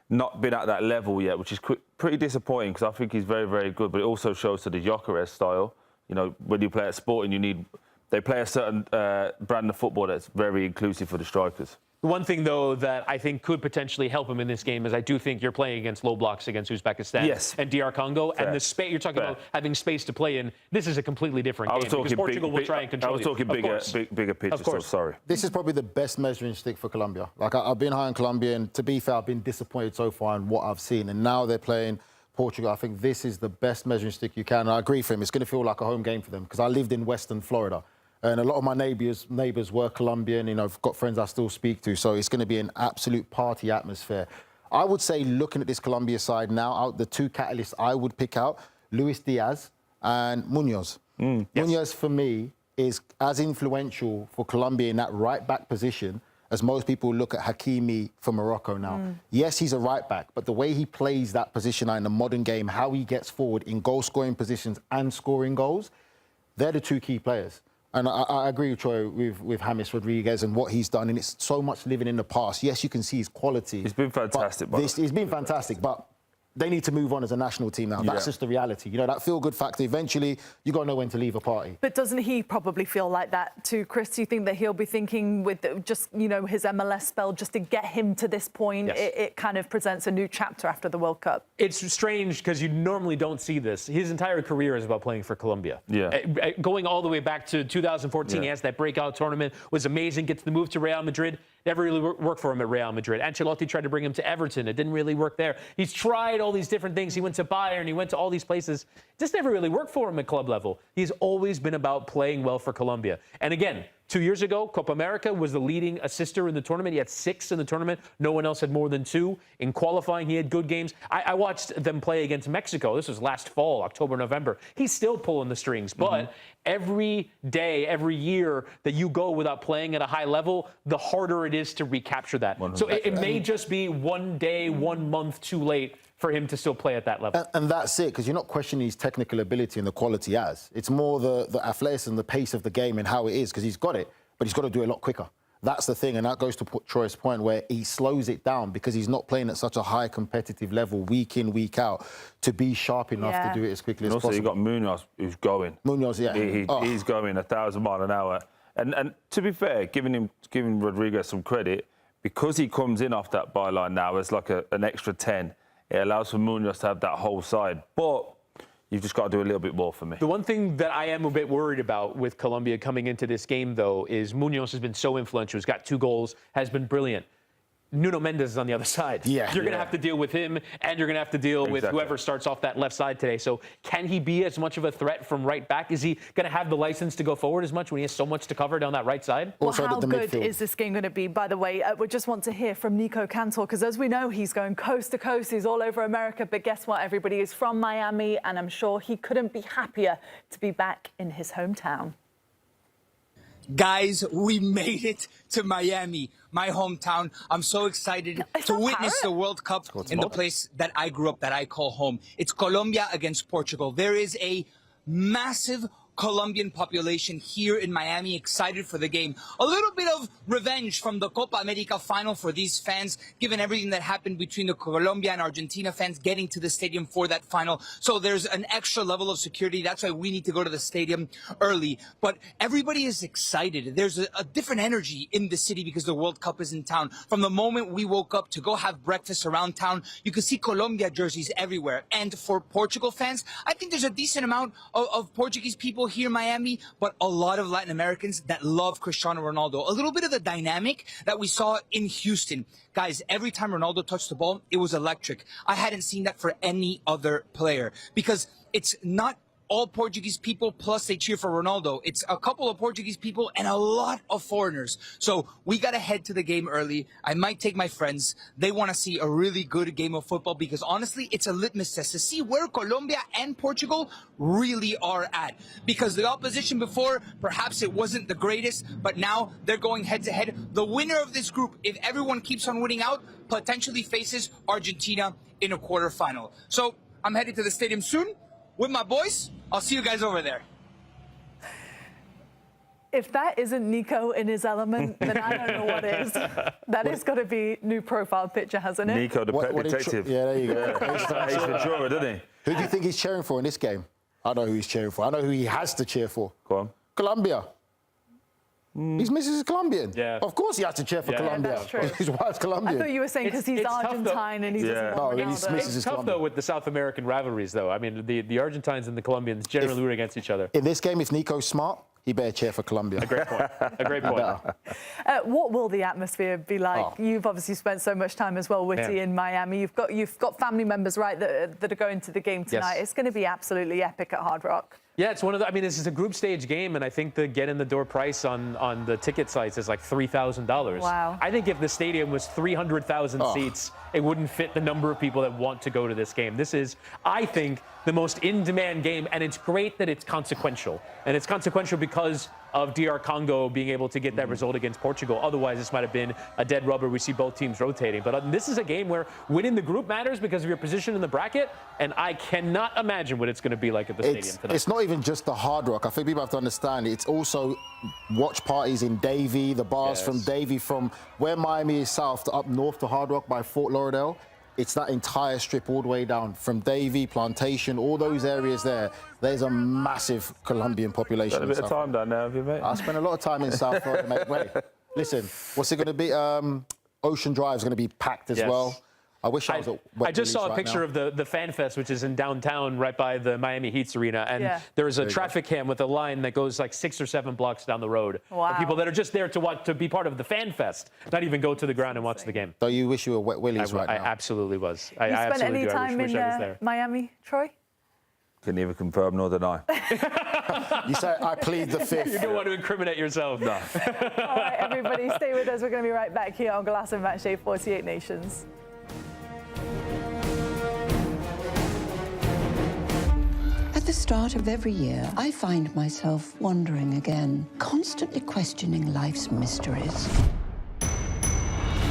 not been at that level yet, which is pretty disappointing, because I think he's very, very good. But it also shows to the Gyökeres style. You know, when you play at Sporting, they play a certain brand of football that's very inclusive for the strikers. The one thing, though, that I think could potentially help him in this game is I do think you're playing against low blocks against Uzbekistan and DR Congo. Fair. And the space you're talking about having space to play in, this is a completely different game. Because Portugal will try and control I was talking bigger picture, so sorry. This is probably the best measuring stick for Colombia. Like, I've been high on Colombia, and to be fair, I've been disappointed so far in what I've seen. And now they're playing Portugal. I think this is the best measuring stick you can. And I agree with him. It's going to feel like a home game for them, because I lived in Western Florida. And a lot of my neighbours were Colombian. You know, I've got friends I still speak to. So it's going to be an absolute party atmosphere. I would say, looking at this Colombia side now, out the two catalysts I would pick out, Luis Diaz and Munoz. Munoz, for me, is as influential for Colombia in that right-back position as most people look at Hakimi for Morocco now. Yes, he's a right-back, but the way he plays that position in the modern game, how he gets forward in goal-scoring positions and scoring goals, they're the two key players. And I agree with Troy with James Rodriguez and what he's done. And it's so much living in the past. Yes, you can see his quality. He's been fantastic. He's been fantastic, but they need to move on as a national team now. That's just the reality. You know, that feel-good factor, eventually, you got to know when to leave a party. But doesn't he probably feel like that too, Chris? Do you think that he'll be thinking with just, you know, his MLS spell, just to get him to this point, it kind of presents a new chapter after the World Cup? It's strange, because you normally don't see this. His entire career is about playing for Colombia. Going all the way back to 2014, he has that breakout tournament, was amazing, gets the move to Real Madrid. Never really worked for him at Real Madrid. Ancelotti tried to bring him to Everton. It didn't really work there. He's tried all these different things. He went to Bayern. He went to all these places. It just never really worked for him at club level. He's always been about playing well for Colombia. And again, 2 years ago, Copa America was the leading assister in the tournament. He had 6 in the tournament. No one else had more than 2. In qualifying, he had good games. I watched them play against Mexico. This was last fall, October, November. He's still pulling the strings. But every day, every year that you go without playing at a high level, the harder it is to recapture that. 100%. So it may just be 1 day, 1 month too late for him to still play at that level. And that's it, because you're not questioning his technical ability and the quality he has. It's more the athleticism and the pace of the game and how it is, because he's got it, but he's got to do it a lot quicker. That's the thing, and that goes to Troy's point, where he slows it down because he's not playing at such a high competitive level week in, week out to be sharp enough to do it as quickly as possible. Also, you've got Munoz, who's going. Munoz, he's going 1,000 miles an hour. And to be fair, giving Rodriguez some credit, because he comes in off that byline now as like an extra 10, it allows for Munoz to have that whole side. But you've just got to do a little bit more for me. The one thing that I am a bit worried about with Colombia coming into this game, though, is Munoz has been so influential. He's got 2 goals, has been brilliant. Nuno Mendes is on the other side. Yeah. You're going to have to deal with him, and you're going to have to deal with whoever starts off that left side today. So can he be as much of a threat from right back? Is he going to have the license to go forward as much when he has so much to cover down that right side? Well, how good is this game going to be? By the way, we just want to hear from Nico Cantor, because as we know, he's going coast to coast. He's all over America. But guess what? Everybody is from Miami, and I'm sure he couldn't be happier to be back in his hometown. Guys, we made it to Miami, my hometown. I'm so excited to witness the World Cup in the place that I grew up, that I call home. It's Colombia against Portugal. There is a massive Colombian population here in Miami, excited for the game. A little bit of revenge from the Copa America final for these fans, given everything that happened between the Colombia and Argentina fans getting to the stadium for that final. So there's an extra level of security. That's why we need to go to the stadium early. But everybody is excited. There's a different energy in the city because the World Cup is in town. From the moment we woke up to go have breakfast around town, you could see Colombia jerseys everywhere. And for Portugal fans, I think there's a decent amount of Portuguese people here in Miami, but a lot of Latin Americans that love Cristiano Ronaldo. A little bit of the dynamic that we saw in Houston. Guys, every time Ronaldo touched the ball, it was electric. I hadn't seen that for any other player, because it's not all Portuguese people plus they cheer for Ronaldo. It's a couple of Portuguese people and a lot of foreigners. So we got to head to the game early. I might take my friends. They want to see a really good game of football, because honestly, it's a litmus test to see where Colombia and Portugal really are at. Because the opposition before, perhaps it wasn't the greatest, but now they're going head to head. The winner of this group, if everyone keeps on winning out, potentially faces Argentina in a quarterfinal. So I'm headed to the stadium soon with my boys. I'll see you guys over there. If that isn't Nico in his element, then I don't know what is. That has got to be new profile picture, hasn't it? Nico, the pet detective. Yeah, there you go. Ace Ventura, didn't he? Who do you think he's cheering for in this game? I know who he's cheering for. I know who he has to cheer for. Go on. Colombia. His missus is Colombian. Yeah. Of course he has to cheer for Colombia. Yeah, that's true. His wife's Colombian. I thought you were saying because he's Argentine and he doesn't want Ronaldo. It's tough, though, with the South American rivalries, though. I mean, the Argentines and the Colombians generally root against each other. In this game, if Nico's smart, he better cheer for Colombia. A great point. A great point. What will the atmosphere be like? You've obviously spent so much time as well, Witty, in Miami. You've got family members, right, that are going to the game tonight. Yes. It's going to be absolutely epic at Hard Rock. Yeah, it's one of the. I mean, this is a group stage game, and I think the get-in-the-door price on the ticket sites is like $3,000. Wow. I think if the stadium was 300,000 seats, it wouldn't fit the number of people that want to go to this game. This is, I think, the most in-demand game, and it's great that it's consequential. And it's consequential because of DR Congo being able to get that result against Portugal. Otherwise, this might have been a dead rubber. We see both teams rotating. But this is a game where winning the group matters because of your position in the bracket, and I cannot imagine what it's going to be like at the stadium tonight. It's not even just the Hard Rock. I think people have to understand it's also watch parties in Davie, the bars from Davie, from where Miami is south to up north to Hard Rock by Fort Lauderdale. It's that entire strip all the way down from Davie, Plantation, all those areas there. There's a massive Colombian population. Spent a bit of time down there, have you, mate? I spent a lot of time in South Florida, mate. Wait, listen, what's it going to be? Ocean Drive is going to be packed as well. I wish I was at Wet I just saw a right picture now. of the Fan Fest, which is in downtown, right by the Miami Heat's arena, and there's a traffic cam with a line that goes like 6 or 7 blocks down the road. Wow. Of people that are just there to be part of the Fan Fest, not even go to the ground and watch the game. So you wish you were Wet Willies right now? I absolutely was. You spent any time in Miami, Troy? Can neither confirm nor deny. You say I plead the fifth. You don't want to incriminate yourself. No. All right, everybody, stay with us. We're going to be right back here on Golazo Matchday 48 Nations. At the start of every year, I find myself wondering again, constantly questioning life's mysteries.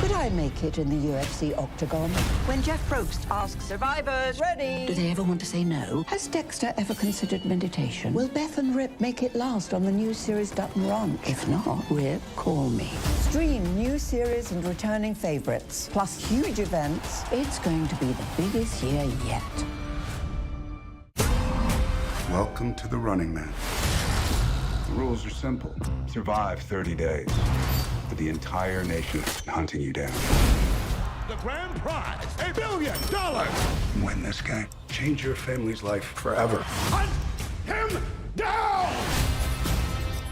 Could I make it in the UFC octagon? When Jeff Probst asks survivors, ready? Do they ever want to say no? Has Dexter ever considered meditation? Will Beth and Rip make it last on the new series Dutton Ranch? If not, Rip, call me. Stream new series and returning favorites, plus huge events. It's going to be the biggest year yet. Welcome to the Running Man. The rules are simple. Survive 30 days. But the entire nation is hunting you down. The grand prize, $1 billion. Win this game. Change your family's life forever. Hunt him down!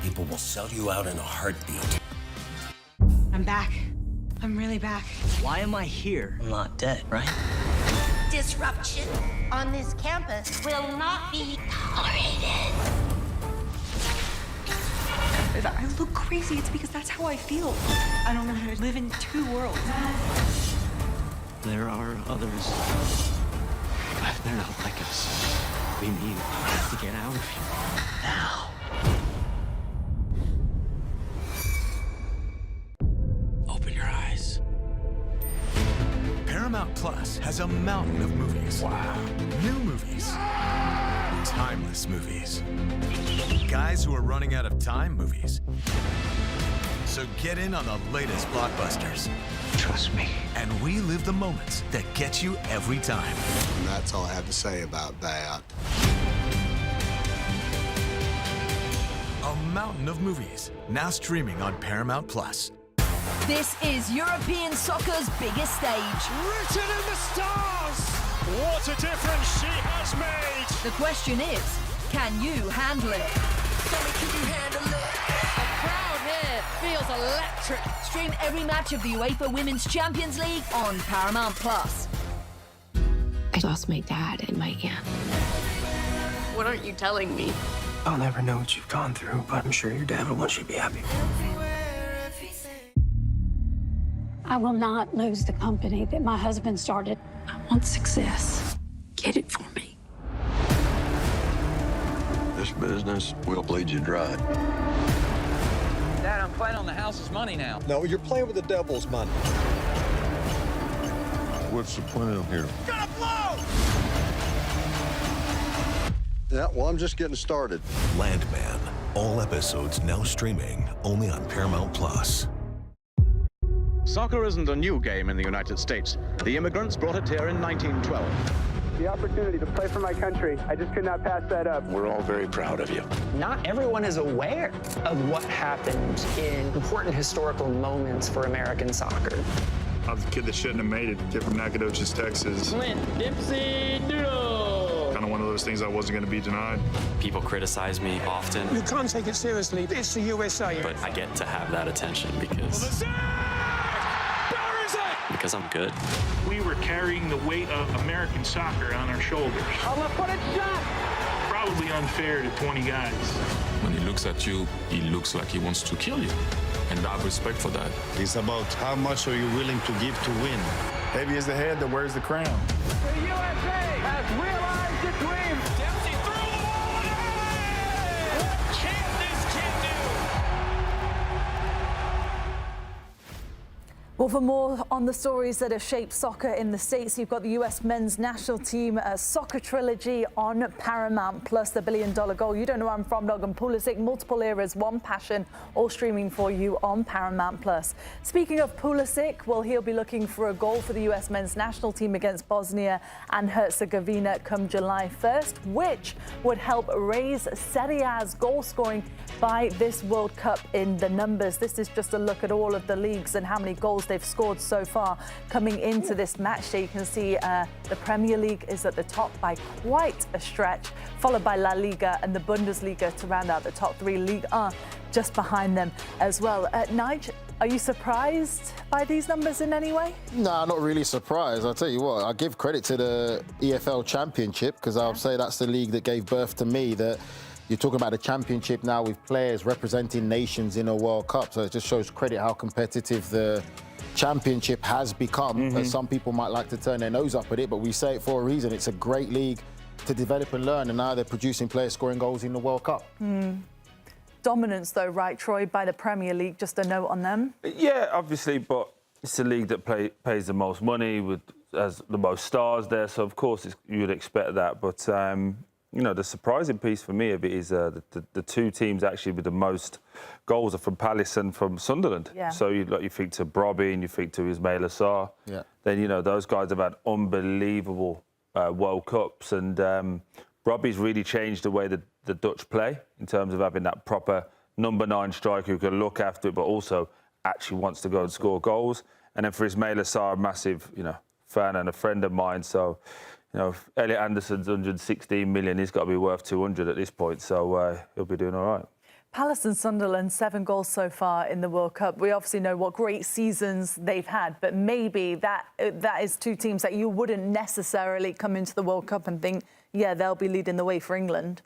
People will sell you out in a heartbeat. I'm back. I'm really back. Why am I here? I'm not dead, right? Disruption on this campus will not be tolerated. If I look crazy, it's because that's how I feel. I don't know how to live in two worlds. There are others. They're not like us. We need to get out of here. Now. Open your eyes. Paramount Plus has a mountain of movies. Wow. New movies. Timeless movies. Guys who are running out of time movies. So get in on the latest blockbusters. Trust me. And relive the moments that get you every time. And that's all I have to say about that. A mountain of movies, now streaming on Paramount Plus. This is European soccer's biggest stage. Written in the stars! What a difference she has made! The question is, can you handle it? Can you handle it? The crowd here feels electric. Stream every match of the UEFA Women's Champions League on Paramount Plus. I lost my dad and my aunt. What aren't you telling me? I'll never know what you've gone through, but I'm sure your dad would want you to be happy. I will not lose the company that my husband started. I want success. Get it for me. This business will bleed you dry. Dad, I'm playing on the house's money now. No, you're playing with the devil's money. What's the plan here? Gonna blow! Yeah, well, I'm just getting started. Landman. All episodes now streaming only on Paramount Plus. Soccer isn't a new game in the United States. The immigrants brought it here in 1912. The opportunity to play for my country, I just could not pass that up. We're all very proud of you. Not everyone is aware of what happened in important historical moments for American soccer. I was a kid that shouldn't have made it. Kid from Nacogdoches, Texas. Clint Dempsey Doodle. Kind of one of those things I wasn't going to be denied. People criticize me often. You can't take it seriously. It's the USA. But I get to have that attention because I'm good. We were carrying the weight of American soccer on our shoulders. I'm gonna put it shot. Probably unfair to 20 guys. When he looks at you, he looks like he wants to kill you. And I have respect for that. It's about how much are you willing to give to win. Heavy is the head that wears the crown. The USA has realized its dream. Dempsey threw the ball in! What can this kid do? Well, for more on the stories that have shaped soccer in the States, you've got the US men's national team soccer trilogy on Paramount Plus, the $1 billion goal. You don't know where I'm from, Logan Pulisic, multiple eras, one passion, all streaming for you on Paramount Plus. Speaking of Pulisic, well, he'll be looking for a goal for the US men's national team against Bosnia and Herzegovina come July 1st, which would help raise Serie A's goal scoring by this World Cup in the numbers. This is just a look at all of the leagues and how many goals they've scored so far coming into this match day. You can see the Premier League is at the top by quite a stretch, followed by La Liga and the Bundesliga to round out the top three. Ligue 1 just behind them as well. Nigel, are you surprised by these numbers in any way? No, not really surprised. I'll tell you what, I give credit to the EFL Championship because I'll say that's the league that gave birth to me. That you're talking about a championship now with players representing nations in a World Cup. So it just shows credit how competitive the championship has become. As some people might like to turn their nose up at it, but we say it for a reason. It's a great league to develop and learn, and now they're producing players scoring goals in the World Cup. Dominance, though, right, Troy, by the Premier League. Just a note on them. Yeah, obviously, but it's a league that pays the most money, has the most stars there, so of course you would expect that. But you know, the surprising piece for me of it is the two teams actually with the most goals are from Palace and from Sunderland. Yeah. So you think to Brobby and you think to Ismail Assar. Yeah. Then, you know, those guys have had unbelievable World Cups, and Brobby's really changed the way that the Dutch play in terms of having that proper number 9 striker who can look after it, but also actually wants to go and score goals. And then for Ismail Assar, a massive, you know, fan and a friend of mine. So, you know, if Elliot Anderson's 116 million, he's got to be worth 200 at this point. So he'll be doing all right. Palace and Sunderland, 7 goals so far in the World Cup. We obviously know what great seasons they've had, but maybe that is 2 teams that you wouldn't necessarily come into the World Cup and think, yeah, they'll be leading the way for England.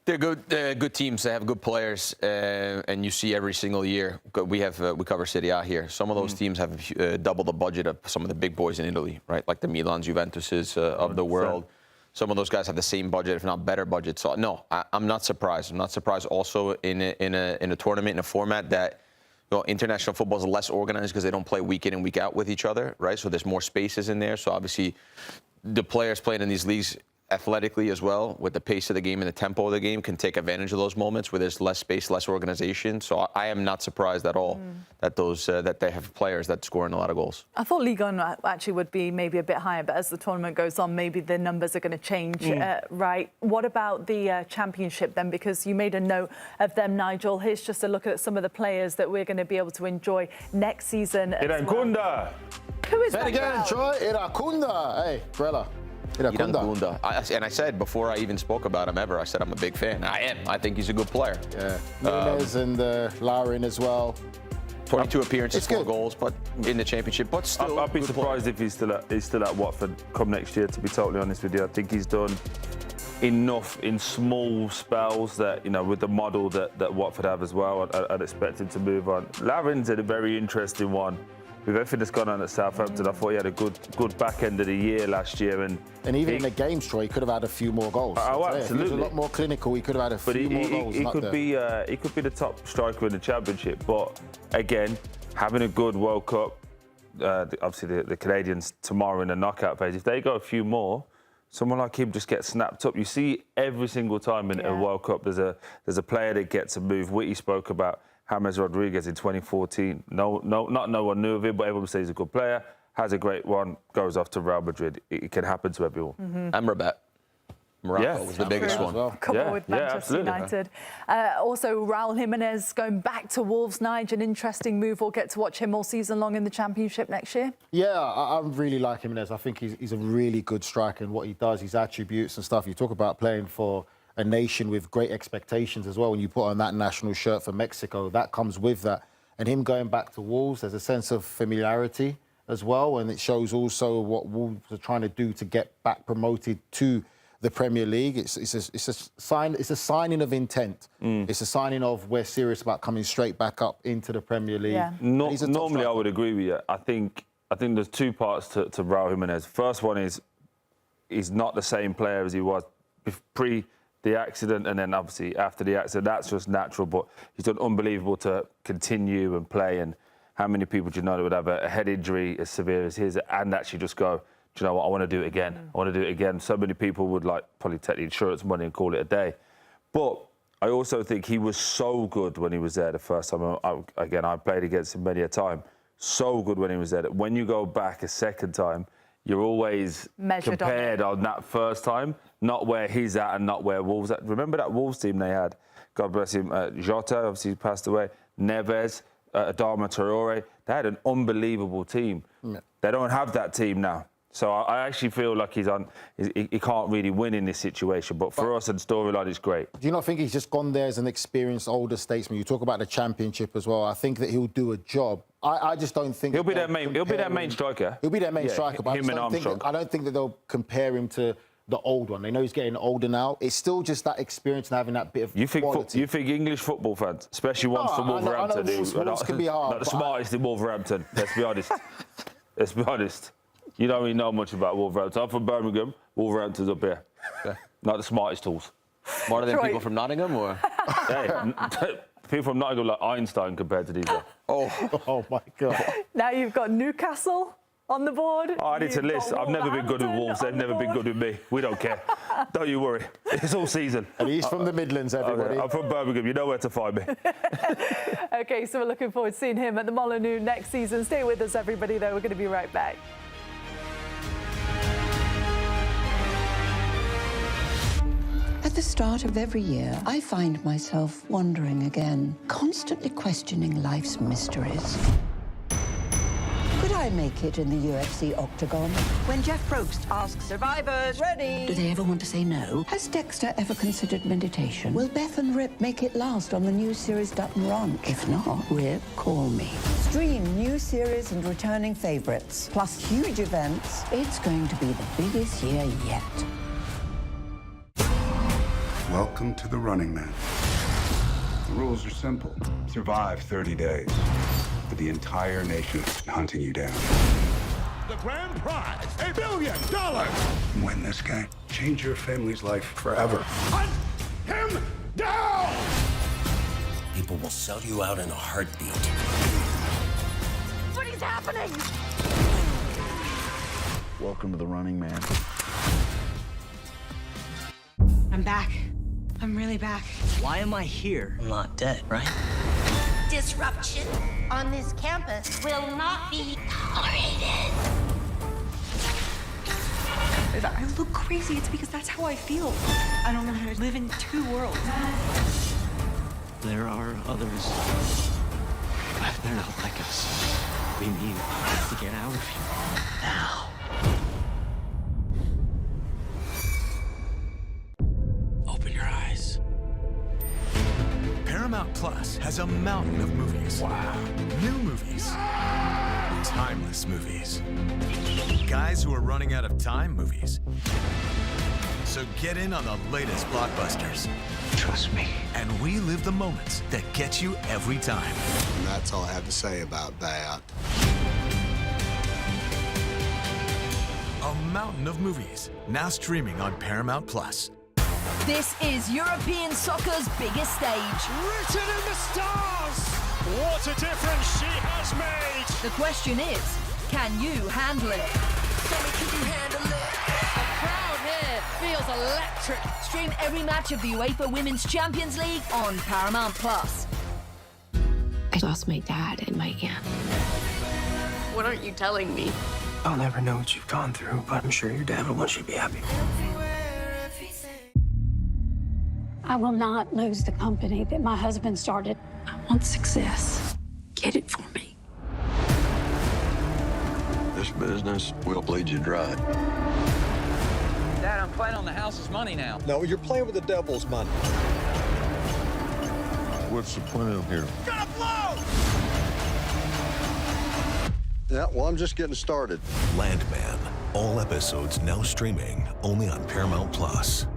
They're good teams. They have good players, and you see every single year. We cover Serie A here. Some of those teams have double the budget of some of the big boys in Italy, right? Like the Milans, Juventuses of the world. Some of those guys have the same budget, if not better budget. So no, I'm not surprised. I'm not surprised. Also in a tournament, in a format that, international football is less organized because they don't play week in and week out with each other, right? So there's more spaces in there. So obviously, the players playing in these leagues athletically as well, with the pace of the game and the tempo of the game, can take advantage of those moments where there's less space, less organization. So I am not surprised at all that they have players that scoring a lot of goals. I thought Ligue 1 actually would be maybe a bit higher, but as the tournament goes on, maybe the numbers are going to change, right? What about the Championship then? Because you made a note of them, Nigel. Here's just a look at some of the players that we're going to be able to enjoy next season. Iracunda. Who is that? Say it again, Troy. Iracunda. Hey, Grella. Iracunda. And I said before I even spoke about him ever, I said I'm a big fan. I am. I think he's a good player. Yeah. Nunes and Lauren as well. 22 appearances, 4 goals, but in the Championship. But still, I'd be surprised if he's still at Watford come next year. To be totally honest with you, I think he's done enough in small spells that, with the model that Watford have as well. I'd expect him to move on. Lauren's a very interesting one. With everything that's gone on at Southampton, I thought he had a good back end of the year last year, and even in the games, Troy, he could have had a few more goals. Oh, absolutely. If he was a lot more clinical, he could have had a few more goals. He could be the top striker in the Championship, but again, having a good World Cup, obviously the Canadians tomorrow in the knockout phase. If they go a few more, someone like him just gets snapped up. You see every single time in a World Cup, there's a player that gets a move. Whitty spoke about James Rodriguez in 2014. No one knew of him, but everyone says he's a good player, has a great one, goes off to Real Madrid. It can happen to everyone. Amrabat. Morocco was the biggest one. Well. Couple with Manchester United. Also, Raul Jimenez going back to Wolves. Nigel, an interesting move. We'll get to watch him all season long in the Championship next year. Yeah, I really like Jimenez. I think he's a really good striker, and what he does, his attributes and stuff. You talk about playing for a nation with great expectations as well. When you put on that national shirt for Mexico, that comes with that. And him going back to Wolves, there's a sense of familiarity as well, and it shows also what Wolves are trying to do to get back promoted to the Premier League. It's a signing of intent. It's a signing of we're serious about coming straight back up into the Premier League. Yeah. Normally, I would agree with you. I think there's 2 parts to Raul Jimenez. First one is he's not the same player as he was pre the accident, and then obviously after the accident. That's just natural, but he's done unbelievable to continue and play. And how many people do you know that would have a head injury as severe as his and actually just go, do you know what, I want to do it again. I want to do it again. So many people would probably take the insurance money and call it a day. But I also think he was so good when he was there the first time. I played against him many a time. So good when he was there that when you go back a second time, you're always compared on that first time, not where he's at and not where Wolves at. Remember that Wolves team they had? God bless him. Jota, obviously, passed away. Neves, Adama Traore. They had an unbelievable team. Yeah. They don't have that team now. So I actually feel like he can't really win in this situation. But for us and storyline, it's great. Do you not think he's just gone there as an experienced older statesman? You talk about the Championship as well. I think that he'll do a job. I just don't think he'll be their main striker. He'll be their main striker. But I don't think that they'll compare him to the old one. They know he's getting older now. It's still just that experience and having that bit of quality. You think English football fans, especially ones from Wolverhampton, Wolves can be hard, not the smartest in Wolverhampton. Let's be honest. Let's be honest. You don't really know much about Wolverhampton. I'm from Birmingham. Wolverhampton's up here. Not the smartest tools. Smarter than people from Nottingham, or? Hey, people from Nottingham like Einstein compared to these guys. Oh my God. Now you've got Newcastle on the board. Oh, I need to list. I've never been good with Wolves. They've never been good with me. We don't care. Don't you worry. It's all season. And he's from the Midlands, everybody. I'm from Birmingham. You know where to find me. OK, so we're looking forward to seeing him at the Molineux next season. Stay with us, everybody, though. We're going to be right back. At the start of every year, I find myself wondering again, constantly questioning life's mysteries. Could I I make it in the UFC octagon? When Jeff Probst asks survivors, ready? Do they ever want to say no? Has Dexter ever considered meditation? Will Beth and Rip make it last on the new series Dutton Ranch? If not, Rip, call me. Stream new series and returning favorites, plus huge events. It's going to be the biggest year yet. Welcome to the Running Man. The rules are simple. Survive 30 days, but the entire nation is hunting you down. The grand prize, $1 billion! Win this game. Change your family's life forever. Hunt him down! People will sell you out in a heartbeat. What is happening? Welcome to the Running Man. I'm back. I'm really back. Why am I here? I'm not dead, right? Disruption on this campus will not be tolerated. If I look crazy, it's because that's how I feel. I don't know how to live in two worlds. There are others. But they're not like us. We need to get out of here. Now. Open your eyes. Paramount Plus has a mountain of movies. Wow. New movies. Timeless movies. Guys who are running out of time movies. So get in on the latest blockbusters. Trust me. And relive the moments that get you every time. And that's all I have to say about that. A mountain of movies, now streaming on Paramount Plus. This is European soccer's biggest stage. Written in the stars! What a difference she has made! The question is, can you handle it? Tell me, can you handle it? The crowd here feels electric. Stream every match of the UEFA Women's Champions League on Paramount Plus. I lost my dad and my aunt. What aren't you telling me? I'll never know what you've gone through, but I'm sure your dad will want you to be happy. I will not lose the company that my husband started. I want success. Get it for me. This business will bleed you dry. Dad, I'm playing on the house's money now. No, you're playing with the devil's money. What's the plan here? Gonna blow! Yeah, well, I'm just getting started. Landman. All episodes now streaming only on Paramount Plus.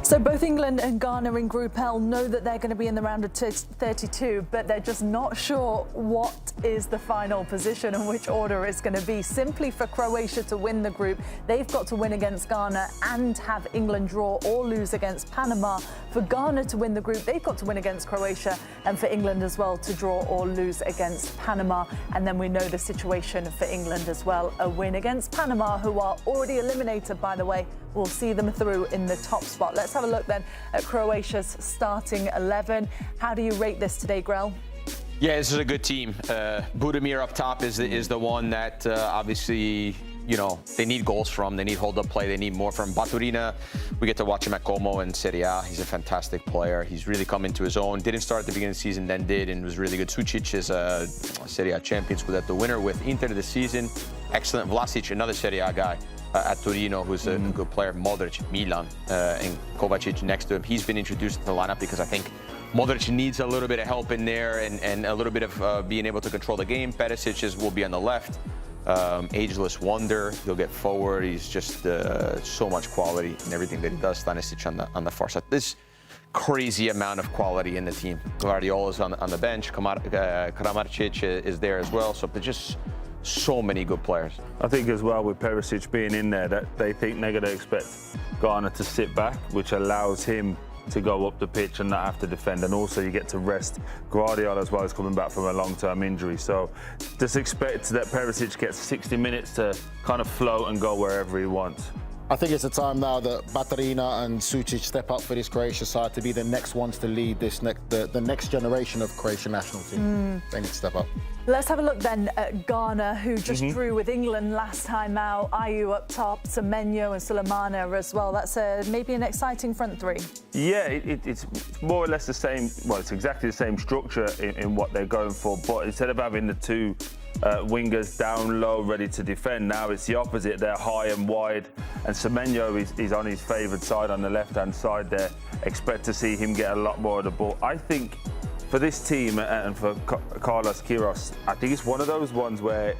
So both England and Ghana in Group L know that they're going to be in the round of 32, but they're just not sure what is the final position and which order it's going to be. Simply for Croatia to win the group, they've got to win against Ghana and have England draw or lose against Panama. For Ghana to win the group, they've got to win against Croatia, and for England as well to draw or lose against Panama. And then we know the situation for England as well. A win against Panama, who are already eliminated, by the way, will see them through in the top spot. Let's have a look then at Croatia's starting 11. How do you rate this today, Grell? Yeah, this is a good team. Budimir up top is the one that obviously, you know, they need goals from. They need hold-up play. They need more from. Baturina, we get to watch him at Como and Serie A. He's a fantastic player. He's really come into his own. Didn't start at the beginning of the season, then did, and was really good. Sucic is a Serie A champion, Scudetto winner with Inter this season. Excellent. Vlasic, another Serie A guy. At Torino, who's a good player. Modric, Milan, and Kovacic next to him. He's been introduced to the lineup because I think Modric needs a little bit of help in there and a little bit of being able to control the game. Perisic will be on the left. Ageless wonder. He'll get forward. He's just so much quality in everything that he does. Stanisic on the far side. This crazy amount of quality in the team. Guardiola is on the bench. Karamarcic is there as well. So just so many good players. I think as well with Perisic being in there that they think they're going to expect Ghana to sit back, which allows him to go up the pitch and not have to defend. And also you get to rest Guardiola as well as coming back from a long-term injury. So just expect that Perisic gets 60 minutes to kind of float and go wherever he wants. I think it's a time now that Baturina and Sucic step up for this Croatia side to be the next ones to lead this the next generation of Croatian national team. They need to step up. Let's have a look then at Ghana, who just drew with England last time out. Ayew up top, Semenyo and Sulemana as well. That's maybe an exciting front three. Yeah, it's more or less the same. Well, it's exactly the same structure in what they're going for. But instead of having the two wingers down low, ready to defend, now it's the opposite. They're high and wide, and Semenyo is on his favoured side on the left-hand side there. Expect to see him get a lot more of the ball. I think for this team and for Carlos Queiroz, I think it's one of those ones where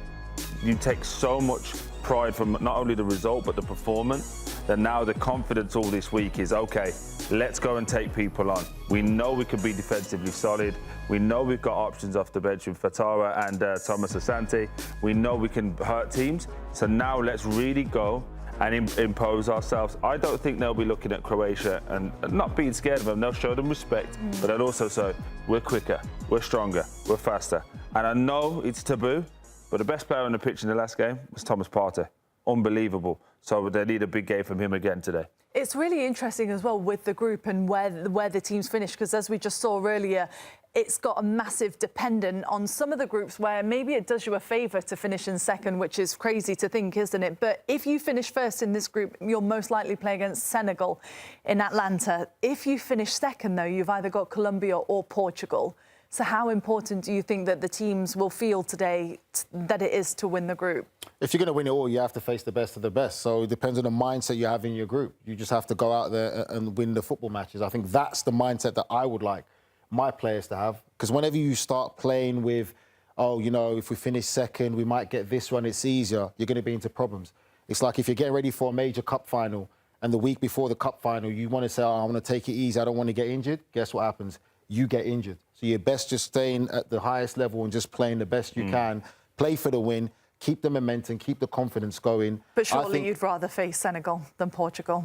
you take so much pride from not only the result but the performance, that now the confidence all this week is, okay, let's go and take people on. We know we can be defensively solid. We know we've got options off the bench with Fatara and Thomas Asante. We know we can hurt teams. So now let's really go and impose ourselves. I don't think they'll be looking at Croatia and not being scared of them. They'll show them respect, but they'll also say, we're quicker, we're stronger, we're faster. And I know it's taboo, but the best player on the pitch in the last game was Thomas Partey. Unbelievable. So they need a big game from him again today. It's really interesting as well with the group and where the teams finish, because as we just saw earlier, it's got a massive dependent on some of the groups where maybe it does you a favour to finish in second, which is crazy to think, isn't it? But if you finish first in this group, you'll most likely play against Senegal in Atlanta. If you finish second, though, you've either got Colombia or Portugal. So how important do you think that the teams will feel today that it is to win the group? If you're going to win it all, you have to face the best of the best. So it depends on the mindset you have in your group. You just have to go out there and win the football matches. I think that's the mindset that I would like my players to have. Because whenever you start playing with, oh, you know, if we finish second, we might get this one, it's easier, you're going to be into problems. It's like if you're getting ready for a major cup final and the week before the cup final, you want to say, oh, I want to take it easy, I don't want to get injured. Guess what happens? You get injured. So you're best just staying at the highest level and just playing the best you can. Play for the win, keep the momentum, keep the confidence going. But surely you'd rather face Senegal than Portugal.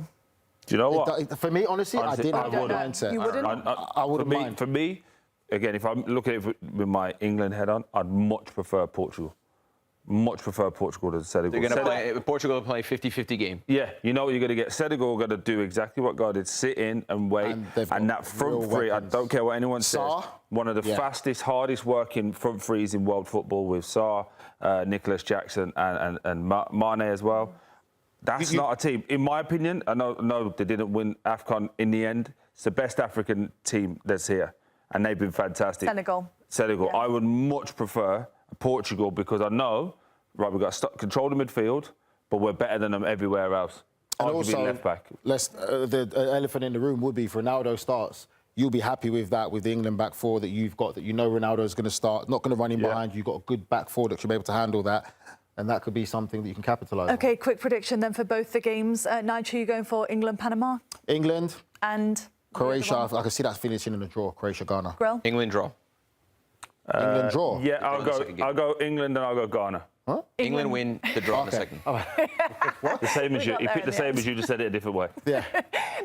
Do you know what? For me, honestly, I didn't have that mindset. You wouldn't? I wouldn't mind. For me, again, if I'm looking at it with my England head on, I'd much prefer Portugal. Much prefer Portugal to Senegal. They're going to play, Portugal will play a 50-50 game. Yeah, you know what you're going to get. Senegal are going to do exactly what God did, sit in and wait. And that front three, I don't care what anyone says, one of the fastest, hardest working front threes in world football with Sarr, Nicholas Jackson and Mane as well. That's not a team. In my opinion, I know they didn't win AFCON in the end. It's the best African team that's here, and they've been fantastic. Senegal. Yeah. I would much prefer Portugal because I know, right, we've got to control the midfield, but we're better than them everywhere else. And Arguably also, left back. The elephant in the room would be if Ronaldo starts. You'll be happy with that, with the England back four that you've got, that you know Ronaldo's going to start, not going to run in behind you. You've got a good back four that should be able to handle that. And that could be something that you can capitalise on. OK, quick prediction then for both the games. Nigel, you going for England, Panama? England. And? Croatia. I can see that finishing in a draw, Croatia, Ghana. Grell? England draw. England draw? Yeah, I'll go England and I'll go Ghana. Huh? England win the draw in the second. What? The same as you. You picked the same as you, just said it a different way. Yeah.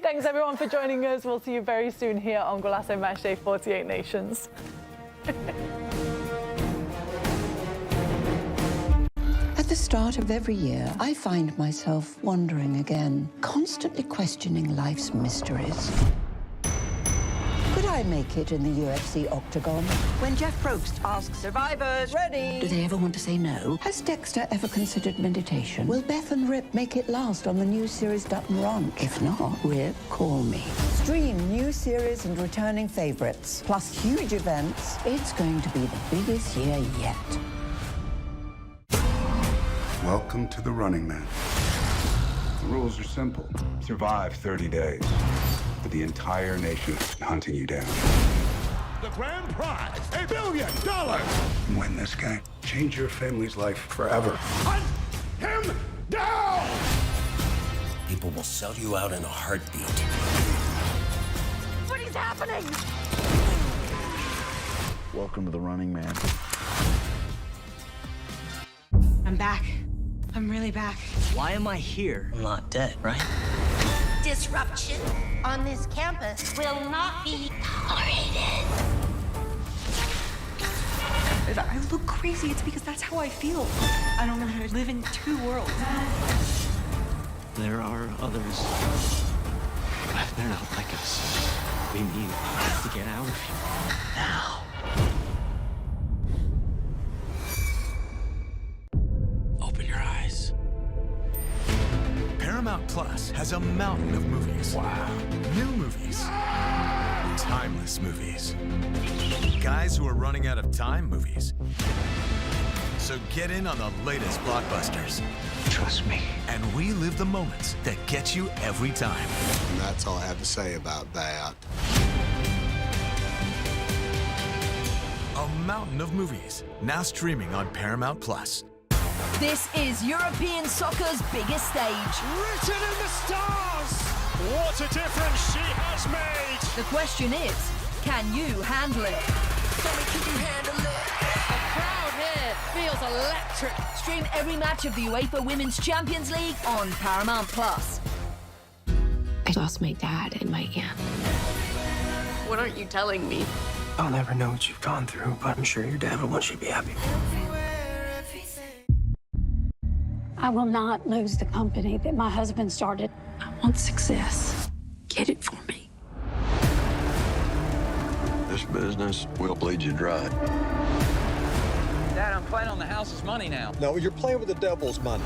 Thanks, everyone, for joining us. We'll see you very soon here on Golazo Matchday 48 Nations. At the start of every year, I find myself wondering again, constantly questioning life's mysteries. Could I make it in the UFC octagon? When Jeff Probst asks survivors, ready? Do they ever want to say no? Has Dexter ever considered meditation? Will Beth and Rip make it last on the new series Dutton Ranch? If not, Rip, call me. Stream new series and returning favorites, plus huge events. It's going to be the biggest year yet. Welcome to the Running Man. The rules are simple. Survive 30 days. But the entire nation is hunting you down. The grand prize, $1 billion! Win this game. Change your family's life forever. Hunt him down! People will sell you out in a heartbeat. What is happening? Welcome to the Running Man. I'm back. I'm really back. Why am I here? I'm not dead, right? Disruption on this campus will not be tolerated. If I look crazy, it's because that's how I feel. I don't know how to live in two worlds. There are others, but they're not like us. We need to get out of here now. Paramount Plus has a mountain of movies. Wow. New movies. Timeless movies. Guys who are running out of time movies. So get in on the latest blockbusters. Trust me. And relive the moments that get you every time. And that's all I have to say about that. A mountain of movies, now streaming on Paramount Plus. This is European soccer's biggest stage. Written in the stars! What a difference she has made! The question is, can you handle it? Can you handle it? The crowd here feels electric. Stream every match of the UEFA Women's Champions League on Paramount Plus. I lost my dad and my aunt. What aren't you telling me? I'll never know what you've gone through, but I'm sure your dad would want you to be happy. I will not lose the company that my husband started. I want success. Get it for me. This business will bleed you dry. Dad, I'm playing on the house's money now. No, you're playing with the devil's money.